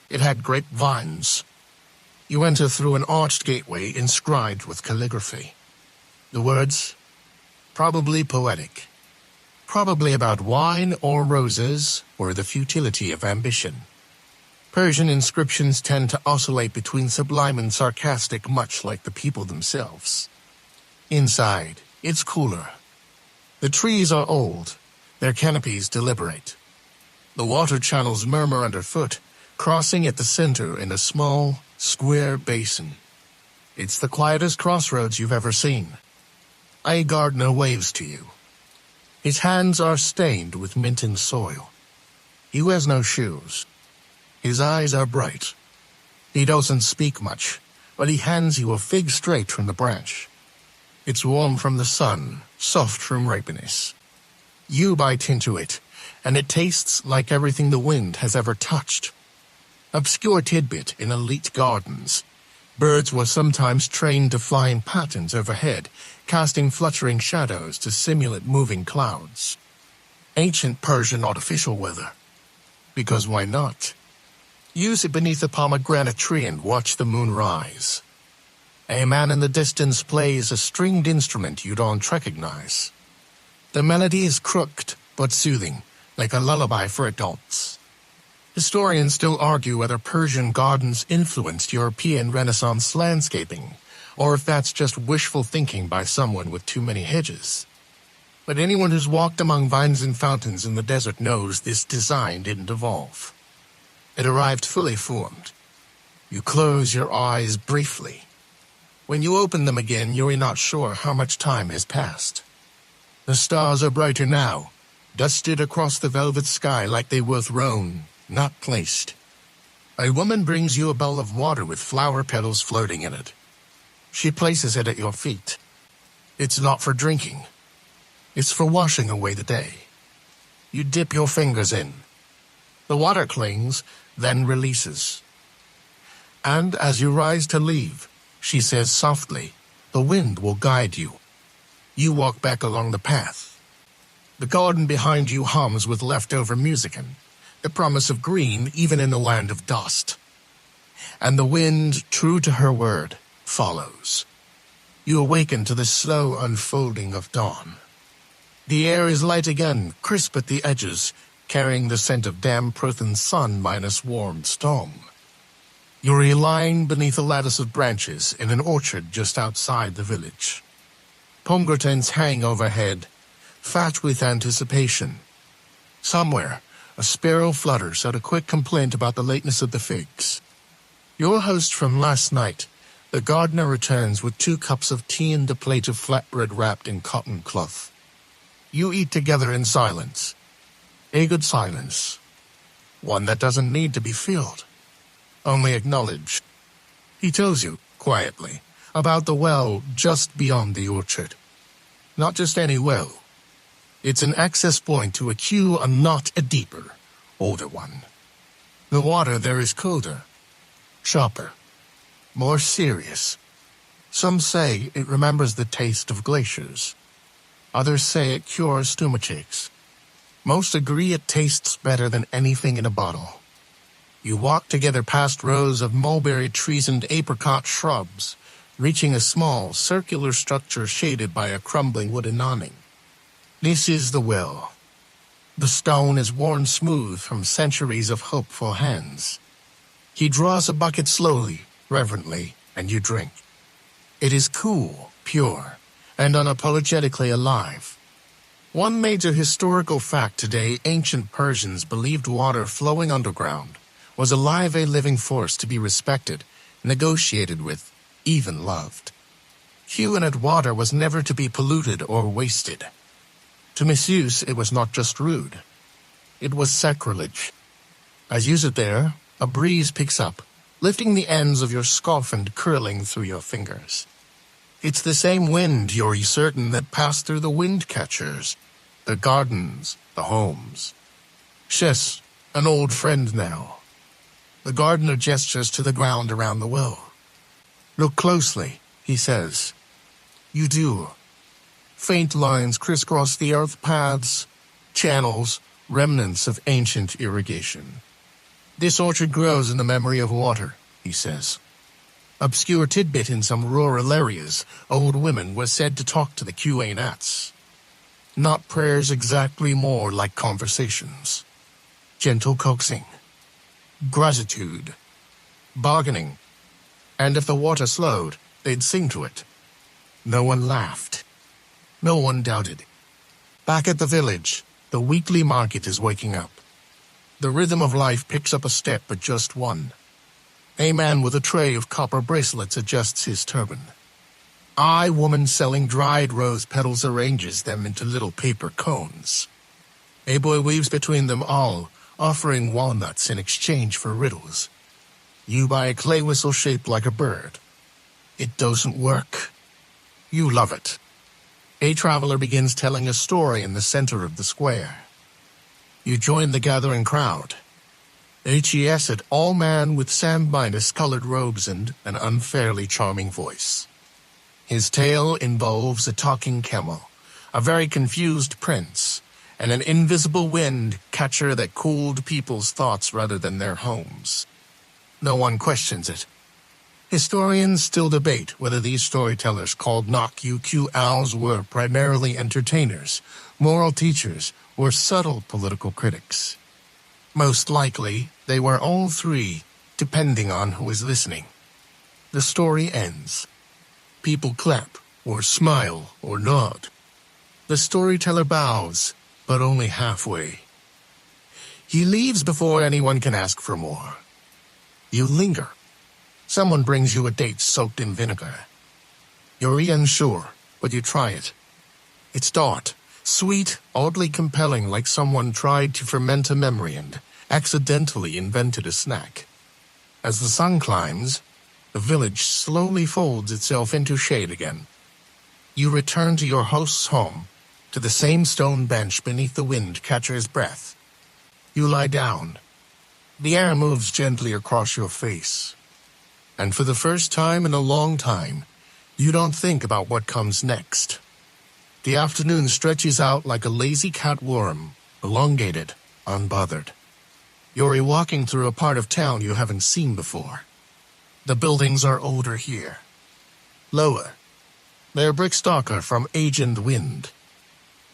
It had grapevines. You enter through an arched gateway inscribed with calligraphy. The words, probably poetic, probably about wine or roses or the futility of ambition. Persian inscriptions tend to oscillate between sublime and sarcastic, much like the people themselves. Inside, it's cooler. The trees are old, their canopies deliberate. The water channels murmur underfoot, crossing at the center in a small, square basin. It's the quietest crossroads you've ever seen. A gardener waves to you. His hands are stained with mint and soil. He wears no shoes. His eyes are bright. He doesn't speak much, but he hands you a fig straight from the branch. It's warm from the sun, soft from ripeness. You bite into it, and it tastes like everything the wind has ever touched. Obscure tidbit in elite gardens. Birds were sometimes trained to fly in patterns overhead, casting fluttering shadows to simulate moving clouds. Ancient Persian artificial weather. Because why not? Use it beneath a pomegranate tree and watch the moon rise. A man in the distance plays a stringed instrument you don't recognize. The melody is crooked but soothing, like a lullaby for adults. Historians still argue whether Persian gardens influenced European Renaissance landscaping, or if that's just wishful thinking by someone with too many hedges. But anyone who's walked among vines and fountains in the desert knows this design didn't evolve. It arrived fully formed. You close your eyes briefly. When you open them again, you're not sure how much time has passed. The stars are brighter now, dusted across the velvet sky like they were thrown, not placed. A woman brings you a bowl of water with flower petals floating in it. She places it at your feet. It's not for drinking. It's for washing away the day. You dip your fingers in. The water clings, then releases. And as you rise to leave, she says softly, the wind will guide you. You walk back along the path. The garden behind you hums with leftover music and the promise of green even in the land of dust. And the wind, true to her word, follows. You awaken to the slow unfolding of dawn. The air is light again, crisp at the edges, carrying the scent of damp earth and sun minus warmed stone. You're lying beneath a lattice of branches in an orchard just outside the village. Pomegranates hang overhead, fat with anticipation. Somewhere, a sparrow flutters out a quick complaint about the lateness of the figs. Your host from last night, the gardener, returns with 2 cups of tea and a plate of flatbread wrapped in cotton cloth. You eat together in silence. A good silence. One that doesn't need to be filled. Only acknowledged. He tells you, quietly, about the well just beyond the orchard. Not just any well. It's an access point to a queue and not a deeper, older one. The water there is colder, sharper, more serious. Some say it remembers the taste of glaciers. Others say it cures stomachaches. Most agree it tastes better than anything in a bottle. You walk together past rows of mulberry trees and apricot shrubs, reaching a small, circular structure shaded by a crumbling wooden awning. This is the well. The stone is worn smooth from centuries of hopeful hands. He draws a bucket slowly, reverently, and you drink. It is cool, pure, and unapologetically alive. One major historical fact today: ancient Persians believed water flowing underground was alive, a living force to be respected, negotiated with, even loved. Humanate water was never to be polluted or wasted. To misuse it was not just rude. It was sacrilege. As you sit there, a breeze picks up, lifting the ends of your scarf and curling through your fingers. It's the same wind, you're certain, that passed through the wind catchers, the gardens, the homes. Shes, an old friend now. The gardener gestures to the ground around the well. Look closely, he says. You do. Faint lines crisscross the earth paths, channels, remnants of ancient irrigation. This orchard grows in the memory of water, he says. Obscure tidbit: in some rural areas, old women were said to talk to the Q-nats. Not prayers exactly, more like conversations. Gentle coaxing. Gratitude. Bargaining. And if the water slowed, they'd sing to it. No one laughed. No one doubted. Back at the village, the weekly market is waking up. The rhythm of life picks up a step, but just one. A man with a tray of copper bracelets adjusts his turban. A woman selling dried rose petals arranges them into little paper cones. A boy weaves between them all, offering walnuts in exchange for riddles. You buy a clay whistle shaped like a bird. It doesn't work. You love it. A traveler begins telling a story in the center of the square. You join the gathering crowd. H.E.S. an all man with sand-minus-colored robes and an unfairly charming voice. His tale involves a talking camel, a very confused prince, and an invisible wind catcher that cooled people's thoughts rather than their homes. No one questions it. Historians still debate whether these storytellers called Nok-Yu-Q owls were primarily entertainers, moral teachers, or subtle political critics. Most likely, they were all three, depending on who is listening. The story ends. People clap, or smile, or nod. The storyteller bows, but only halfway. He leaves before anyone can ask for more. You linger. Someone brings you a date soaked in vinegar. You're unsure, but you try it. It's tart, sweet, oddly compelling, like someone tried to ferment a memory and accidentally invented a snack. As the sun climbs, the village slowly folds itself into shade again. You return to your host's home, to the same stone bench beneath the wind catcher's breath. You lie down. The air moves gently across your face. And for the first time in a long time, you don't think about what comes next. The afternoon stretches out like a lazy cat worm, elongated, unbothered. You're walking through a part of town you haven't seen before. The buildings are older here. Lower. They're brick stucco from age and wind.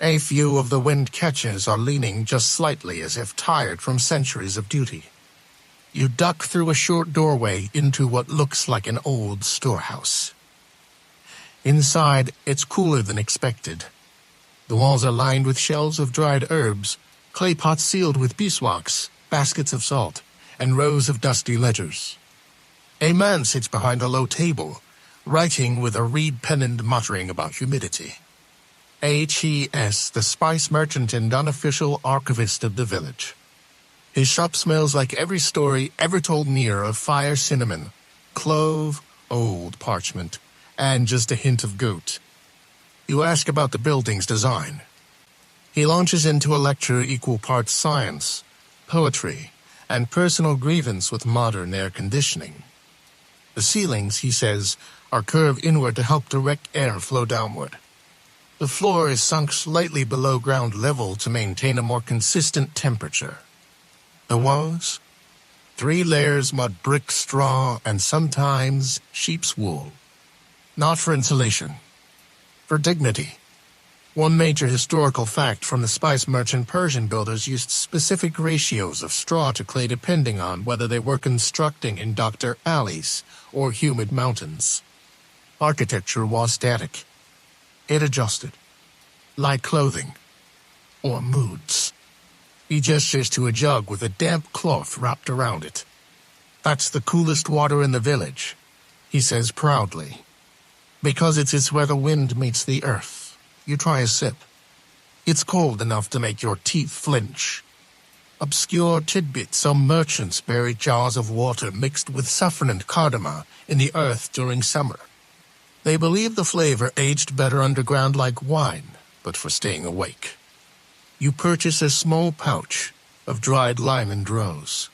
A few of the wind catchers are leaning just slightly as if tired from centuries of duty. You duck through a short doorway into what looks like an old storehouse. Inside, it's cooler than expected. The walls are lined with shelves of dried herbs, clay pots sealed with beeswax, baskets of salt, and rows of dusty ledgers. A man sits behind a low table, writing with a reed pen and muttering about humidity. H.E.S., the spice merchant and unofficial archivist of the village. His shop smells like every story ever told near of fire cinnamon, clove, old parchment, and just a hint of goat. You ask about the building's design. He launches into a lecture equal parts science, poetry, and personal grievance with modern air conditioning. The ceilings, he says, are curved inward to help direct air flow downward. The floor is sunk slightly below ground level to maintain a more consistent temperature. The walls? 3 layers mud brick, straw, and sometimes sheep's wool. Not for insulation. For dignity. One major historical fact from the spice merchant Persian builders used specific ratios of straw to clay depending on whether they were constructing in Dr. Alley's or humid mountains. Architecture was static. It adjusted. Like clothing. Or moods. He gestures to a jug with a damp cloth wrapped around it. That's the coolest water in the village, he says proudly. Because it's where the wind meets the earth. You try a sip. It's cold enough to make your teeth flinch. Obscure tidbits: some merchants bury jars of water mixed with saffron and cardamom in the earth during summer. They believe the flavor aged better underground like wine, but for staying awake. You purchase a small pouch of dried lime and rose.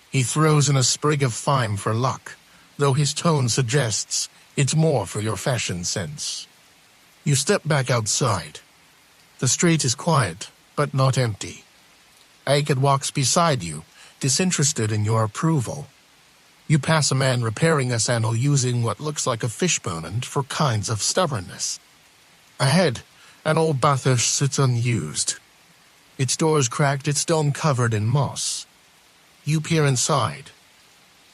He throws in a sprig of thyme for luck, though his tone suggests it's more for your fashion sense. You step back outside. The street is quiet, but not empty. Aked walks beside you, disinterested in your approval. You pass a man repairing a sandal using what looks like a fishbone and for kinds of stubbornness. Ahead, an old bathhouse sits unused. Its doors cracked, its dome covered in moss. You peer inside.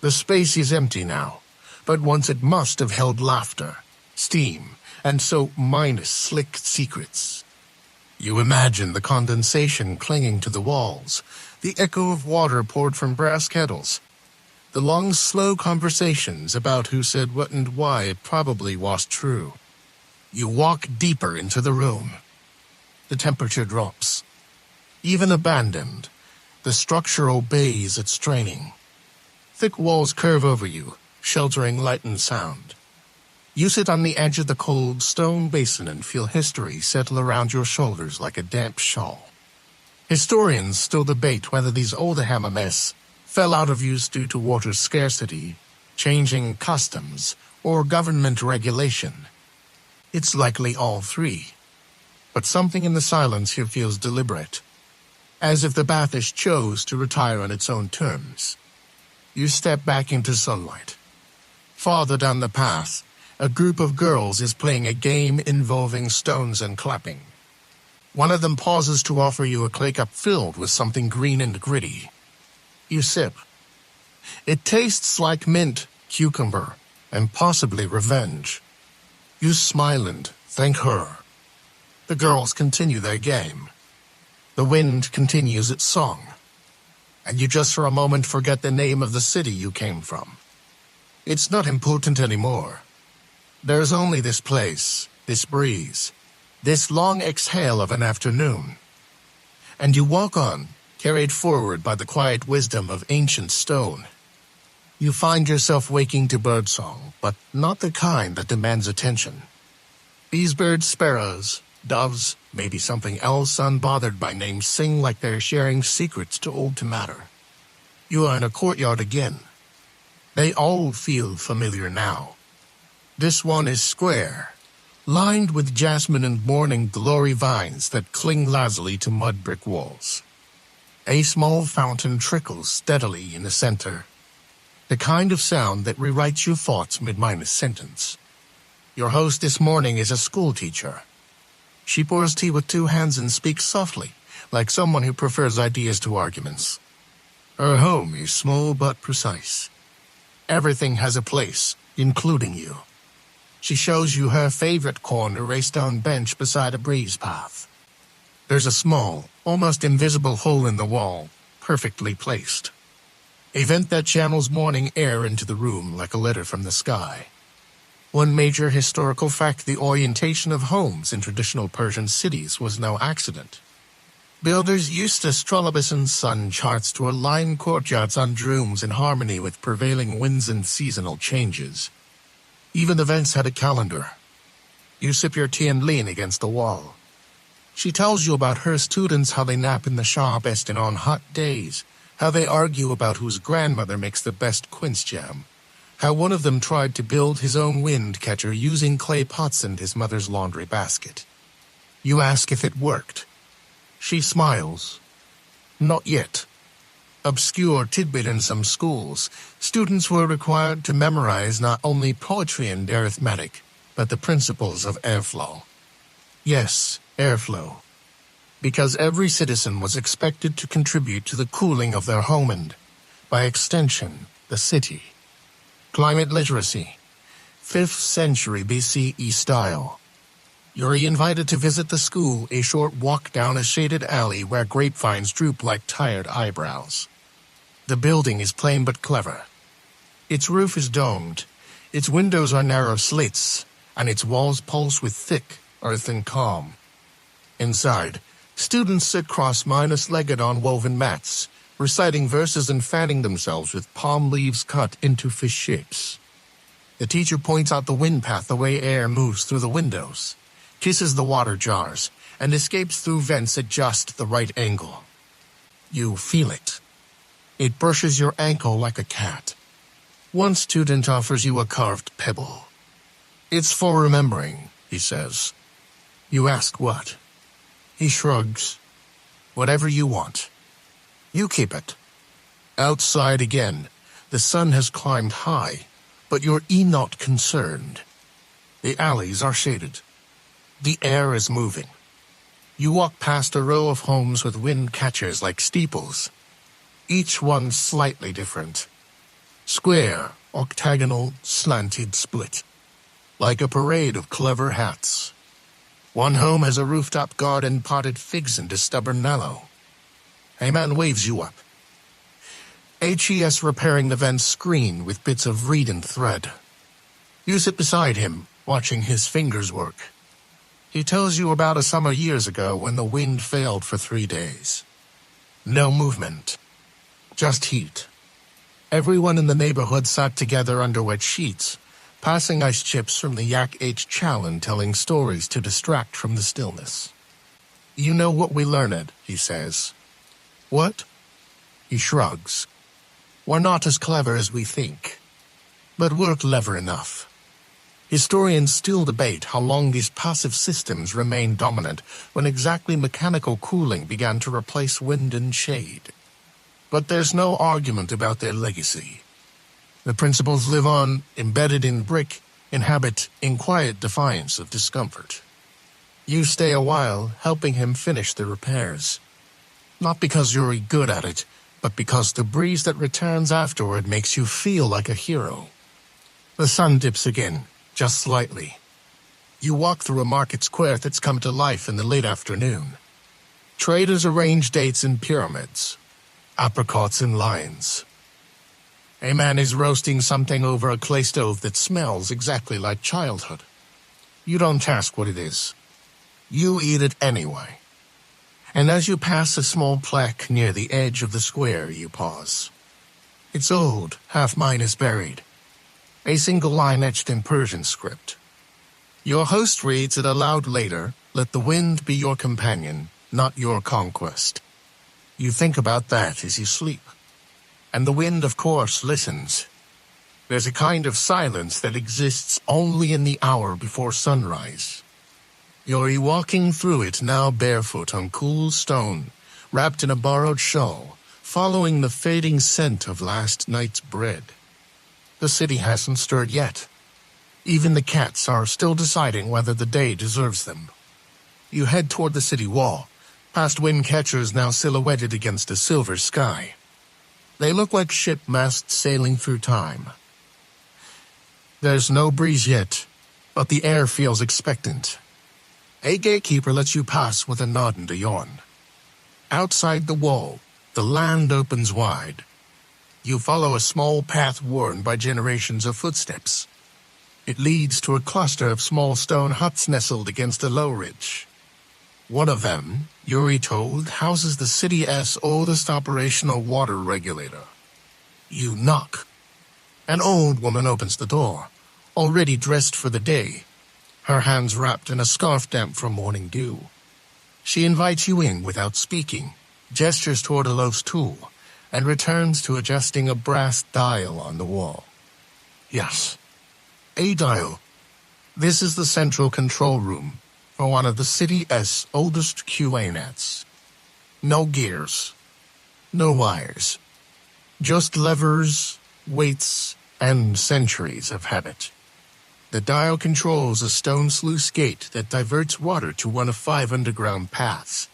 The space is empty now, but once it must have held laughter, steam, and so minus slick secrets. You imagine the condensation clinging to the walls, the echo of water poured from brass kettles, the long, slow conversations about who said what and why it probably was true. You walk deeper into the room. The temperature drops. Even abandoned, the structure obeys its training. Thick walls curve over you, sheltering light and sound. You sit on the edge of the cold stone basin and feel history settle around your shoulders like a damp shawl. Historians still debate whether these old Hammames fell out of use due to water scarcity, changing customs, or government regulation. It's likely all three. But something in the silence here feels deliberate, as if the Bathish chose to retire on its own terms. You step back into sunlight. Farther down the path, a group of girls is playing a game involving stones and clapping. One of them pauses to offer you a clay cup filled with something green and gritty. You sip. It tastes like mint, cucumber, and possibly revenge. You smile and thank her. The girls continue their game. The wind continues its song. And you just for a moment forget the name of the city you came from. It's not important anymore. There's only this place, this breeze, this long exhale of an afternoon. And you walk on, carried forward by the quiet wisdom of ancient stone. You find yourself waking to birdsong, but not the kind that demands attention. These birds, sparrows, doves, maybe something else unbothered by names, sing like they're sharing secrets too old to matter. You are in a courtyard again. They all feel familiar now. This one is square, lined with jasmine and morning glory vines that cling lazily to mud brick walls. A small fountain trickles steadily in the center, the kind of sound that rewrites your thoughts mid-sentence. Your host this morning is a schoolteacher. She pours tea with two hands and speaks softly, like someone who prefers ideas to arguments. Her home is small but precise. Everything has a place, including you. She shows you her favorite corner, a stone bench beside a breeze path. There's a small, almost invisible hole in the wall, perfectly placed. A vent that channels morning air into the room like a letter from the sky. One major historical fact: the orientation of homes in traditional Persian cities was no accident. Builders used astrolabus and sun charts to align courtyards and rooms in harmony with prevailing winds and seasonal changes. Even the vents had a calendar. You sip your tea and lean against the wall. She tells you about her students, how they nap in the shower basin on hot days, how they argue about whose grandmother makes the best quince jam, how one of them tried to build his own wind catcher using clay pots and his mother's laundry basket. You ask if it worked. She smiles. Not yet. Obscure tidbit: in some schools, students were required to memorize not only poetry and arithmetic, but the principles of airflow. Yes, airflow. Because every citizen was expected to contribute to the cooling of their home and, by extension, the city. Climate literacy. 5th century BCE style. You're invited to visit the school, a short walk down a shaded alley where grapevines droop like tired eyebrows. The building is plain but clever. Its roof is domed, its windows are narrow slits, and its walls pulse with thick, earthen calm. Inside, students sit cross-legged on woven mats, reciting verses and fanning themselves with palm leaves cut into fish shapes. The teacher points out the wind path, the way air moves through the windows, kisses the water jars, and escapes through vents at just the right angle. You feel it. It brushes your ankle like a cat. One student offers you a carved pebble. It's for remembering, he says. You ask what? He shrugs. Whatever you want. You keep it. Outside again, the sun has climbed high, but you're not concerned. The alleys are shaded. The air is moving. You walk past a row of homes with wind catchers like steeples. Each one slightly different. Square, octagonal, slanted, split. Like a parade of clever hats. One home has a rooftop garden, potted figs and a stubborn mallow. A man waves you up. HES repairing the vent screen with bits of reed and thread. You sit beside him, watching his fingers work. He tells you about a summer years ago when the wind failed for 3 days. No movement. Just heat. Everyone in the neighborhood sat together under wet sheets, passing ice chips from the Yak H chow and telling stories to distract from the stillness. You know what we learned, he says. What? He shrugs. We're not as clever as we think, but we're clever enough. Historians still debate how long these passive systems remained dominant when exactly mechanical cooling began to replace wind and shade. But there's no argument about their legacy. The principles live on, embedded in brick, inhabit in quiet defiance of discomfort. You stay a while, helping him finish the repairs. Not because you're good at it, but because the breeze that returns afterward makes you feel like a hero. The sun dips again, just slightly. You walk through a market square that's come to life in the late afternoon. Traders arrange dates in pyramids, apricots in lines. A man is roasting something over a clay stove that smells exactly like childhood. You don't ask what it is. You eat it anyway. And as you pass a small plaque near the edge of the square, you pause. It's old, half mine is buried. A single line etched in Persian script. Your host reads it aloud later, "Let the wind be your companion, not your conquest." You think about that as you sleep. And the wind, of course, listens. There's a kind of silence that exists only in the hour before sunrise. You're walking through it now barefoot on cool stone, wrapped in a borrowed shawl, following the fading scent of last night's bread. The city hasn't stirred yet. Even the cats are still deciding whether the day deserves them. You head toward the city wall, past wind catchers now silhouetted against a silver sky. They look like ship masts sailing through time. There's no breeze yet, but the air feels expectant. A gatekeeper lets you pass with a nod and a yawn. Outside the wall, the land opens wide. You follow a small path worn by generations of footsteps. It leads to a cluster of small stone huts nestled against a low ridge. One of them, Yuri told, houses the city's oldest operational water regulator. You knock. An old woman opens the door, already dressed for the day, her hands wrapped in a scarf damp from morning dew. She invites you in without speaking, gestures toward a low stool, and returns to adjusting a brass dial on the wall. Yes, a dial. This is the central control room for one of the city's oldest QA nets. No gears, no wires, just levers, weights, and centuries of habit. The dial controls a stone sluice gate that diverts water to one of 5 underground paths.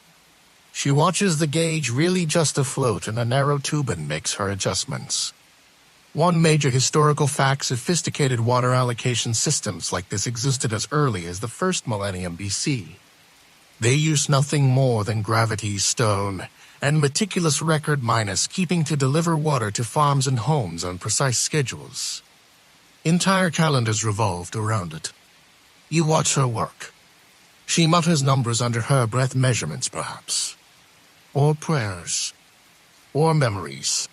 She watches the gauge really just afloat in a narrow tube and makes her adjustments. One major historical fact: sophisticated water allocation systems like this existed as early as the first millennium BC. They used nothing more than gravity, stone, and meticulous record minus keeping to deliver water to farms and homes on precise schedules. Entire calendars revolved around it. You watch her work. She mutters numbers under her breath, measurements perhaps. Or prayers. Or memories.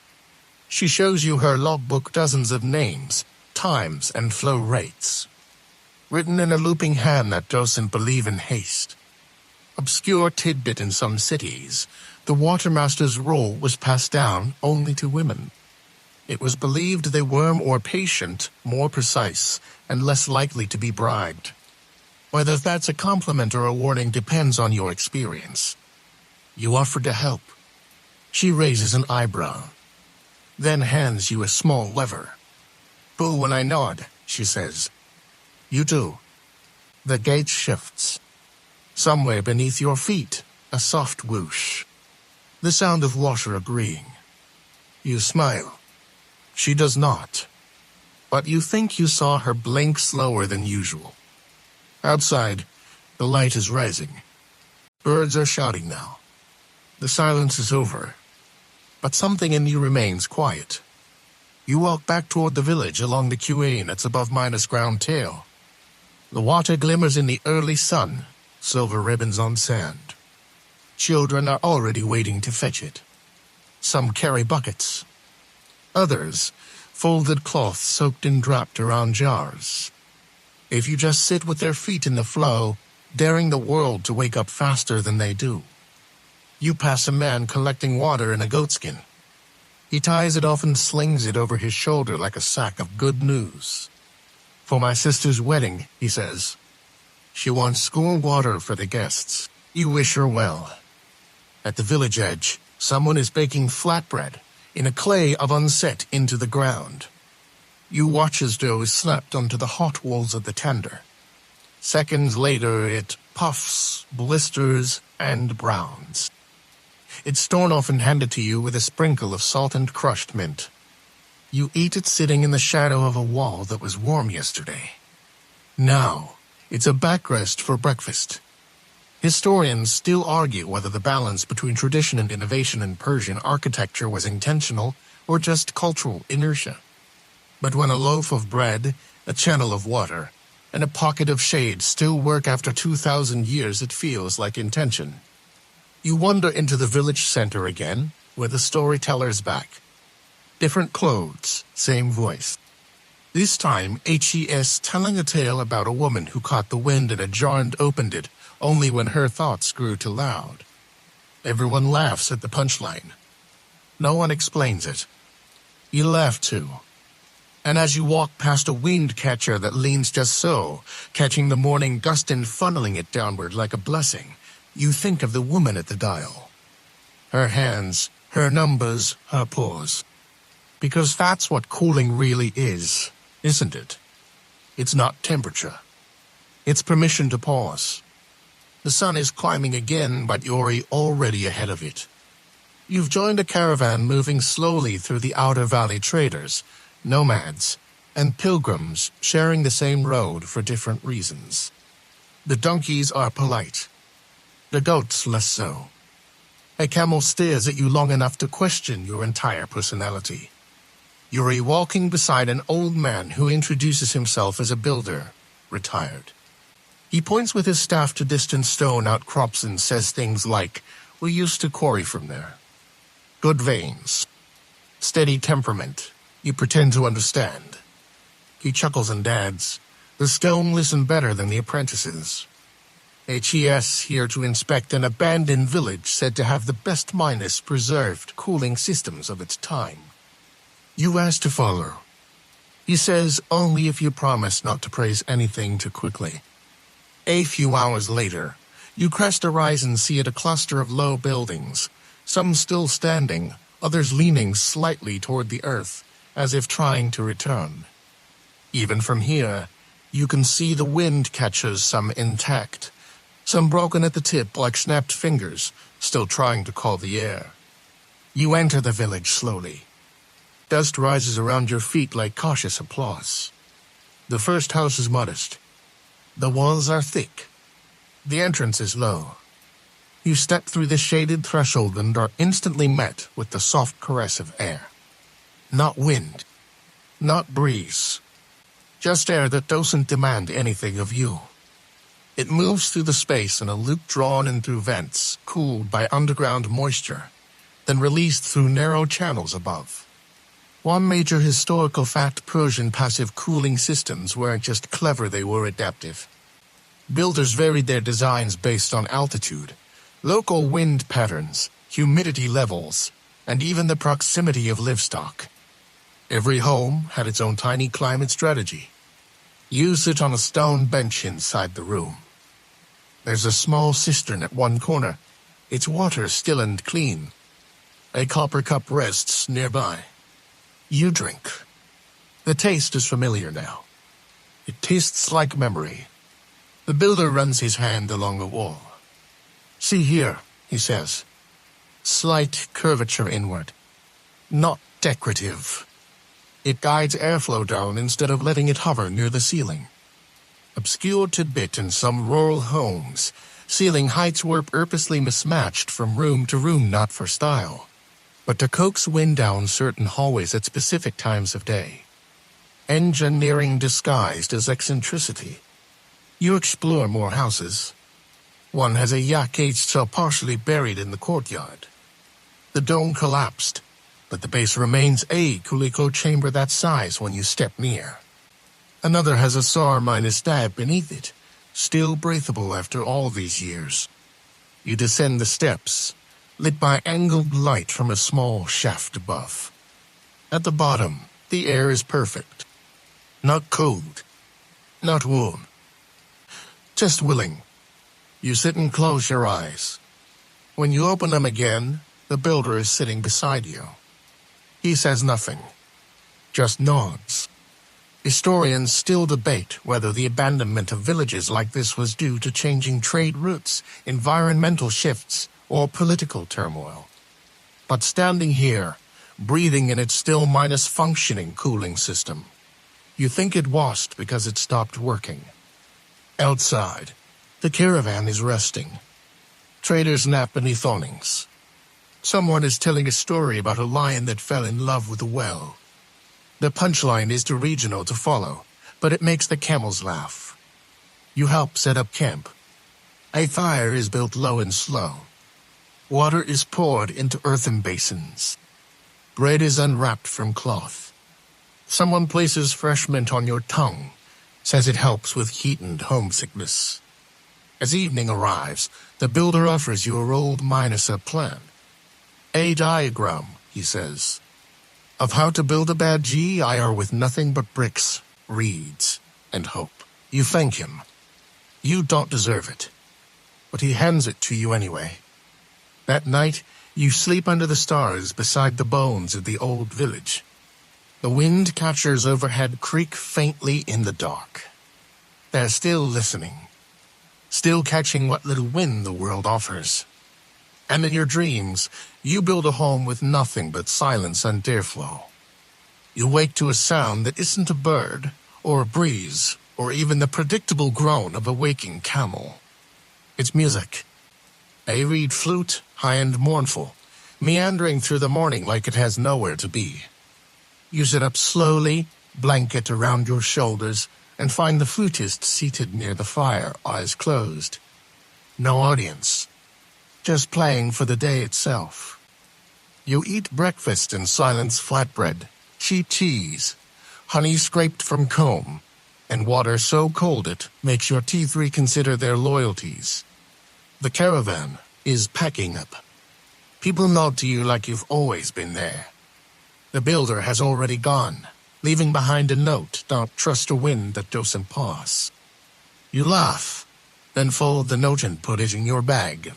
She shows you her logbook, dozens of names, times, and flow rates. Written in a looping hand that doesn't believe in haste. Obscure tidbit: in some cities, the watermaster's role was passed down only to women. It was believed they were more patient, more precise, and less likely to be bribed. Whether that's a compliment or a warning depends on your experience. You offer to help. She raises an eyebrow, then hands you a small lever. Pull when I nod, she says. You do. The gate shifts. Somewhere beneath your feet, a soft whoosh. The sound of water agreeing. You smile. She does not. But you think you saw her blink slower than usual. Outside, the light is rising. Birds are shouting now. The silence is over. But something in you remains quiet. You walk back toward the village along the QA that's above minus ground tail. The water glimmers in the early sun, silver ribbons on sand. Children are already waiting to fetch it. Some carry buckets. Others, folded cloth soaked and draped around jars. If you just sit with their feet in the flow, daring the world to wake up faster than they do. You pass a man collecting water in a goatskin. He ties it off and slings it over his shoulder like a sack of good news. For my sister's wedding, he says. She wants school water for the guests. You wish her well. At the village edge, someone is baking flatbread in a clay oven set into the ground. You watch as dough is slapped onto the hot walls of the tender. Seconds later, it puffs, blisters, and browns. It's torn off and handed to you with a sprinkle of salt and crushed mint. You eat it sitting in the shadow of a wall that was warm yesterday. Now, it's a backrest for breakfast. Historians still argue whether the balance between tradition and innovation in Persian architecture was intentional or just cultural inertia. But when a loaf of bread, a channel of water, and a pocket of shade still work after 2,000 years, it feels like intention. You wander into the village center again, where the storyteller's back. Different clothes, same voice. This time, HES telling a tale about a woman who caught the wind in a jar and opened it only when her thoughts grew too loud. Everyone laughs at the punchline. No one explains it. You laugh too. And as you walk past a wind catcher that leans just so, catching the morning gust and funneling it downward like a blessing, you think of the woman at the dial. Her hands, her numbers, her pause. Because that's what cooling really is, isn't it? It's not temperature. It's permission to pause. The sun is climbing again, but you're already ahead of it. You've joined a caravan moving slowly through the outer valley, traders, nomads, and pilgrims sharing the same road for different reasons. The donkeys are polite. The goats less so. A camel stares at you long enough to question your entire personality. You're walking beside an old man who introduces himself as a builder, retired. He points with his staff to distant stone outcrops and says things like, "We used to quarry from there." Good veins. Steady temperament. You pretend to understand. He chuckles and adds, "The stone listen better than the apprentices." HES here to inspect an abandoned village said to have the best minus preserved cooling systems of its time. You ask to follow. He says only if you promise not to praise anything too quickly. A few hours later, you crest a rise and see it a cluster of low buildings, some still standing, others leaning slightly toward the earth, as if trying to return. Even from here, you can see the wind catchers, some intact, some broken at the tip like snapped fingers, still trying to call the air. You enter the village slowly. Dust rises around your feet like cautious applause. The first house is modest. The walls are thick. The entrance is low. You step through the shaded threshold and are instantly met with the soft caress of air. Not wind, not breeze, just air that doesn't demand anything of you. It moves through the space in a loop drawn in through vents, cooled by underground moisture, then released through narrow channels above. One major historical fact: Persian passive cooling systems weren't just clever, they were adaptive. Builders varied their designs based on altitude, local wind patterns, humidity levels, and even the proximity of livestock. Every home had its own tiny climate strategy. You sit on a stone bench inside the room. There's a small cistern at one corner, its water still and clean. A copper cup rests nearby. You drink. The taste is familiar now. It tastes like memory. The builder runs his hand along the wall. "See here," he says. Slight curvature inward. Not decorative. It guides airflow down instead of letting it hover near the ceiling. Obscure tidbit: in some rural homes, ceiling heights were purposely mismatched from room to room, not for style, but to coax wind down certain hallways at specific times of day. Engineering disguised as eccentricity. You explore more houses. One has a yak cage still partially buried in the courtyard. The dome collapsed, but the base remains a Kuliko chamber that size when you step near. Another has a SAR- stab beneath it, still breathable after all these years. You descend the steps, lit by angled light from a small shaft above. At the bottom, the air is perfect. Not cold, not warm. Just willing. You sit and close your eyes. When you open them again, the builder is sitting beside you. He says nothing, just nods. Historians still debate whether the abandonment of villages like this was due to changing trade routes, environmental shifts, or political turmoil. But standing here, breathing in its still functioning cooling system, you think it washed because it stopped working. Outside, the caravan is resting. Traders nap beneath awnings. Someone is telling a story about a lion that fell in love with a well. The punchline is too regional to follow, but it makes the camels laugh. You help set up camp. A fire is built low and slow. Water is poured into earthen basins. Bread is unwrapped from cloth. Someone places fresh mint on your tongue, says it helps with heat and homesickness. As evening arrives, the builder offers you a rolled a plan. A diagram, he says, of how to build a bad GIR with nothing but bricks, reeds, and hope. You thank him. You don't deserve it, but he hands it to you anyway. That night, you sleep under the stars beside the bones of the old village. The wind catchers overhead creak faintly in the dark. They're still listening. still catching what little wind the world offers. And in your dreams, you build a home with nothing but silence and airflow. You wake to a sound that isn't a bird, or a breeze, or even the predictable groan of a waking camel. It's music. A reed flute, high and mournful, meandering through the morning like it has nowhere to be. You sit up slowly, blanket around your shoulders, and find the flutist seated near the fire, eyes closed. No audience. Just playing for the day itself. You eat breakfast in silence, flatbread, cheap cheese, honey scraped from comb, and water so cold it makes your teeth reconsider their loyalties. The caravan is packing up. People nod to you like you've always been there. The builder has already gone, leaving behind a note, "Don't trust a wind that doesn't pass." You laugh, then fold the note and put it in your bag.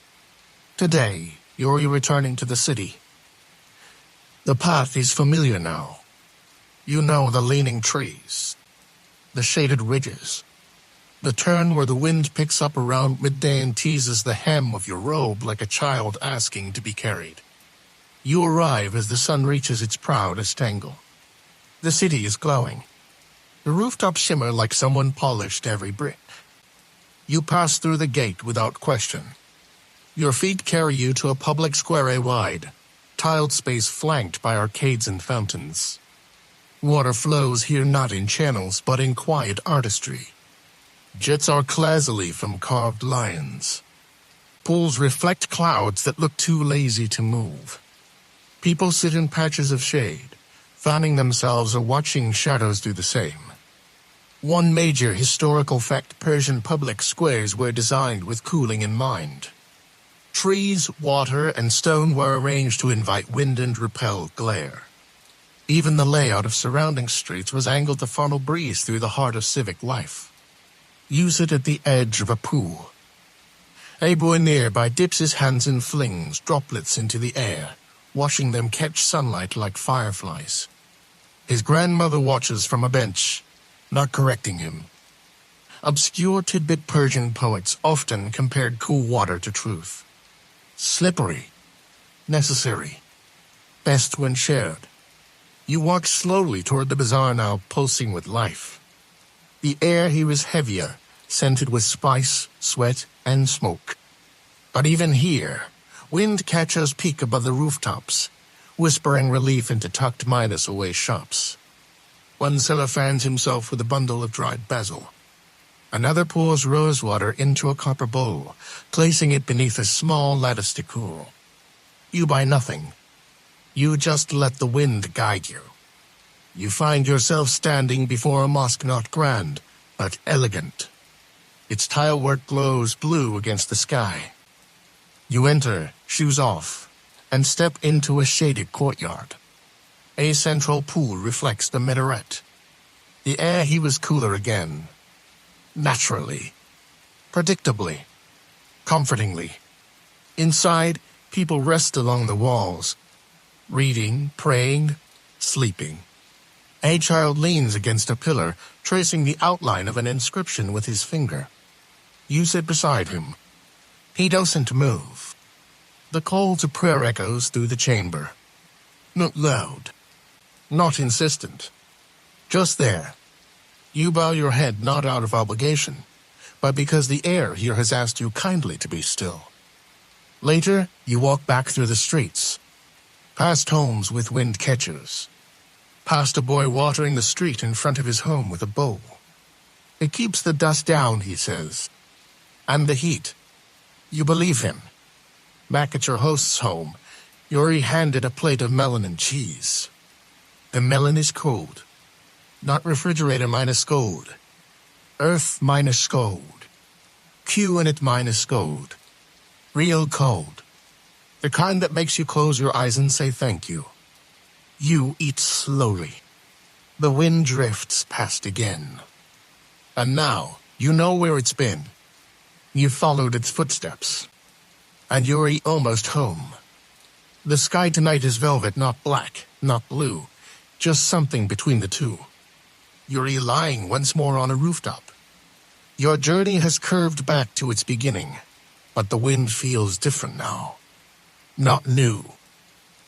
Today, you're returning to the city. The path is familiar now. You know the leaning trees, the shaded ridges, the turn where the wind picks up around midday and teases the hem of your robe like a child asking to be carried. You arrive as the sun reaches its proudest angle. The city is glowing. The rooftops shimmer like someone polished every brick. You pass through the gate without question. Your feet carry you to a public square wide, tiled space flanked by arcades and fountains. Water flows here not in channels but in quiet artistry. Jets are clumsily from carved lions. Pools reflect clouds that look too lazy to move. People sit in patches of shade, fanning themselves or watching shadows do the same. One major historical fact: Persian public squares were designed with cooling in mind. Trees, water, and stone were arranged to invite wind and repel glare. Even the layout of surrounding streets was angled to funnel breeze through the heart of civic life. You sit at the edge of a pool. A boy nearby dips his hands and flings droplets into the air, watching them catch sunlight like fireflies. His grandmother watches from a bench, not correcting him. Obscure tidbit Persian poets often compared cool water to truth. Slippery, necessary, best when shared. You walk slowly toward the bazaar now pulsing with life. The air here is heavier, scented with spice, sweat, and smoke. But even here, wind catchers peek above the rooftops, whispering relief into tucked minus-away shops. One seller fans himself with a bundle of dried basil. Another pours rose water into a copper bowl, placing it beneath a small lattice to cool. You buy nothing. You just let the wind guide you. You find yourself standing before a mosque not grand, but elegant. Its tilework glows blue against the sky. You enter, shoes off, and step into a shaded courtyard. A central pool reflects the minaret. The air here was cooler again. Naturally, predictably, comfortingly. Inside, people rest along the walls, reading, praying, sleeping. A child leans against a pillar, tracing the outline of an inscription with his finger. You sit beside him. He doesn't move. The call to prayer echoes through the chamber. Not loud, not insistent, just there. You bow your head not out of obligation, but because the air here has asked you kindly to be still. Later, you walk back through the streets, past homes with wind catchers, past a boy watering the street in front of his home with a bowl. It keeps the dust down, he says, and the heat. You believe him. Back at your host's home, you're handed a plate of melon and cheese. The melon is cold. Not refrigerator minus cold. Earth minus cold. Q in it minus cold. Real cold. The kind that makes you close your eyes and say thank you. You eat slowly. The wind drifts past again. And now, you know where it's been. You've followed its footsteps. And you're almost home. The sky tonight is velvet, not black, not blue. Just something between the two. You're lying once more on a rooftop. Your journey has curved back to its beginning, but the wind feels different now. Not new,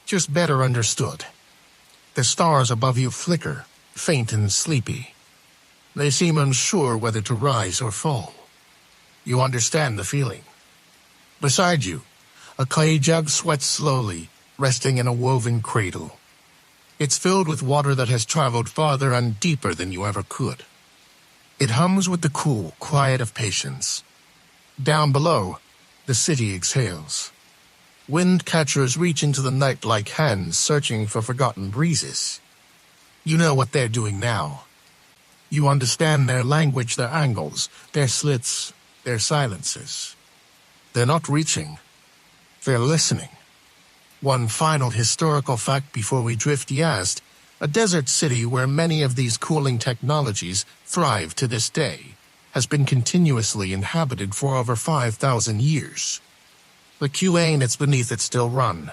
just better understood. The stars above you flicker, faint and sleepy. They seem unsure whether to rise or fall. You understand the feeling. Beside you, a clay jug sweats slowly, resting in a woven cradle. It's filled with water that has traveled farther and deeper than you ever could. It hums with the cool quiet of patience. Down below, the city exhales. Wind catchers reach into the night like hands searching for forgotten breezes. You know what they're doing now. You understand their language, their angles, their slits, their silences. They're not reaching. They're listening. One final historical fact before we drift east: a desert city where many of these cooling technologies thrive to this day has been continuously inhabited for over 5,000 years. The QA's beneath it still run.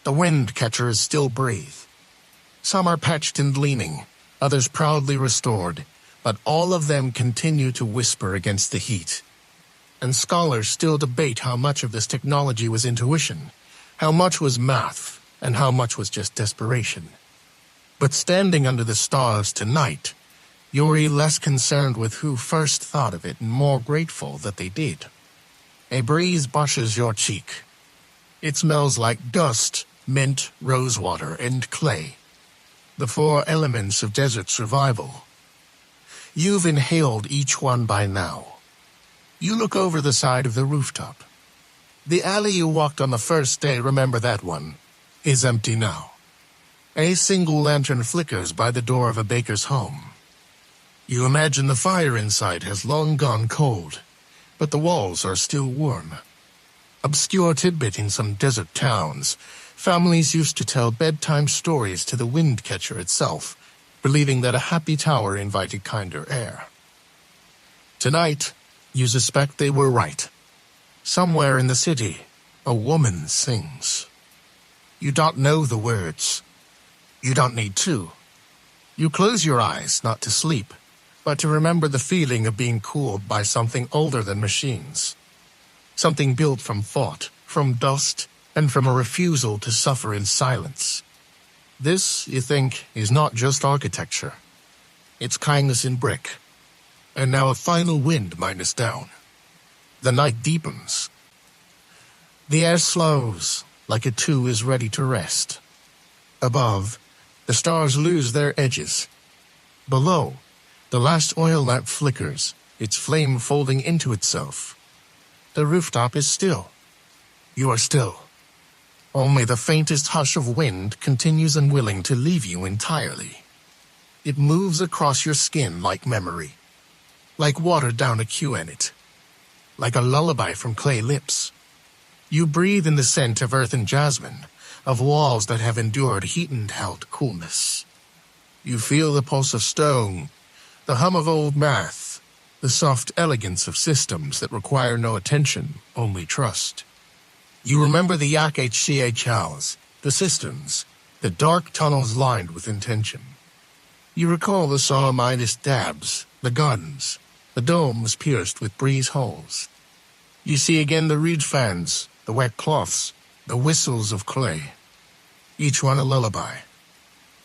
The wind catchers still breathe. Some are patched and leaning, others proudly restored, but all of them continue to whisper against the heat. And scholars still debate how much of this technology was intuition, how much was math, and how much was just desperation. But standing under the stars tonight, you're less concerned with who first thought of it and more grateful that they did. A breeze brushes your cheek. It smells like dust, mint, rosewater, and clay. The four elements of desert survival. You've inhaled each one by now. You look over the side of the rooftop. The alley you walked on the first day, remember that one, is empty now. A single lantern flickers by the door of a baker's home. You imagine the fire inside has long gone cold, but the walls are still warm. Obscure tidbit in some desert towns, families used to tell bedtime stories to the wind catcher itself, believing that a happy tower invited kinder air. Tonight, you suspect they were right. Somewhere in the city, a woman sings. You don't know the words. You don't need to. You close your eyes not to sleep, but to remember the feeling of being cooled by something older than machines. Something built from thought, from dust, and from a refusal to suffer in silence. This, you think, is not just architecture. It's kindness in brick. And now a final wind minus down. The night deepens. The air slows, like a two is ready to rest. Above, the stars lose their edges. Below, the last oil lamp flickers, its flame folding into itself. The rooftop is still. You are still. Only the faintest hush of wind continues unwilling to leave you entirely. It moves across your skin like memory, like water down a QA's, like a lullaby from clay lips. You breathe in the scent of earth and jasmine, of walls that have endured heat and held coolness. You feel the pulse of stone, the hum of old math, the soft elegance of systems that require no attention, only trust. You remember the YHCHLs, the systems, the dark tunnels lined with intention. You recall the saw-minus dabs, the gardens, the domes pierced with breeze holes. You see again the reed fans, the wet cloths, the whistles of clay. Each one a lullaby.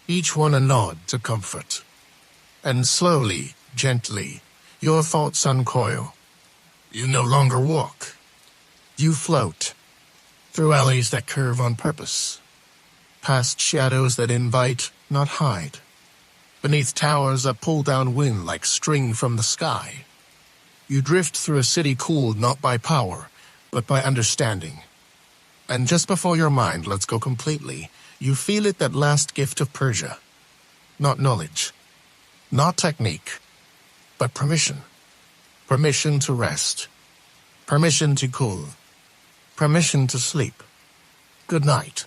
Each one a nod to comfort. And slowly, gently, your thoughts uncoil. You no longer walk. You float. Through alleys that curve on purpose. Past shadows that invite, not hide. Beneath towers that pull down wind like string from the sky. You drift through a city cooled not by power, but by understanding. And just before your mind lets go completely, you feel it, that last gift of Persia. Not knowledge, not technique, but permission. Permission to rest. Permission to cool. Permission to sleep. Good night.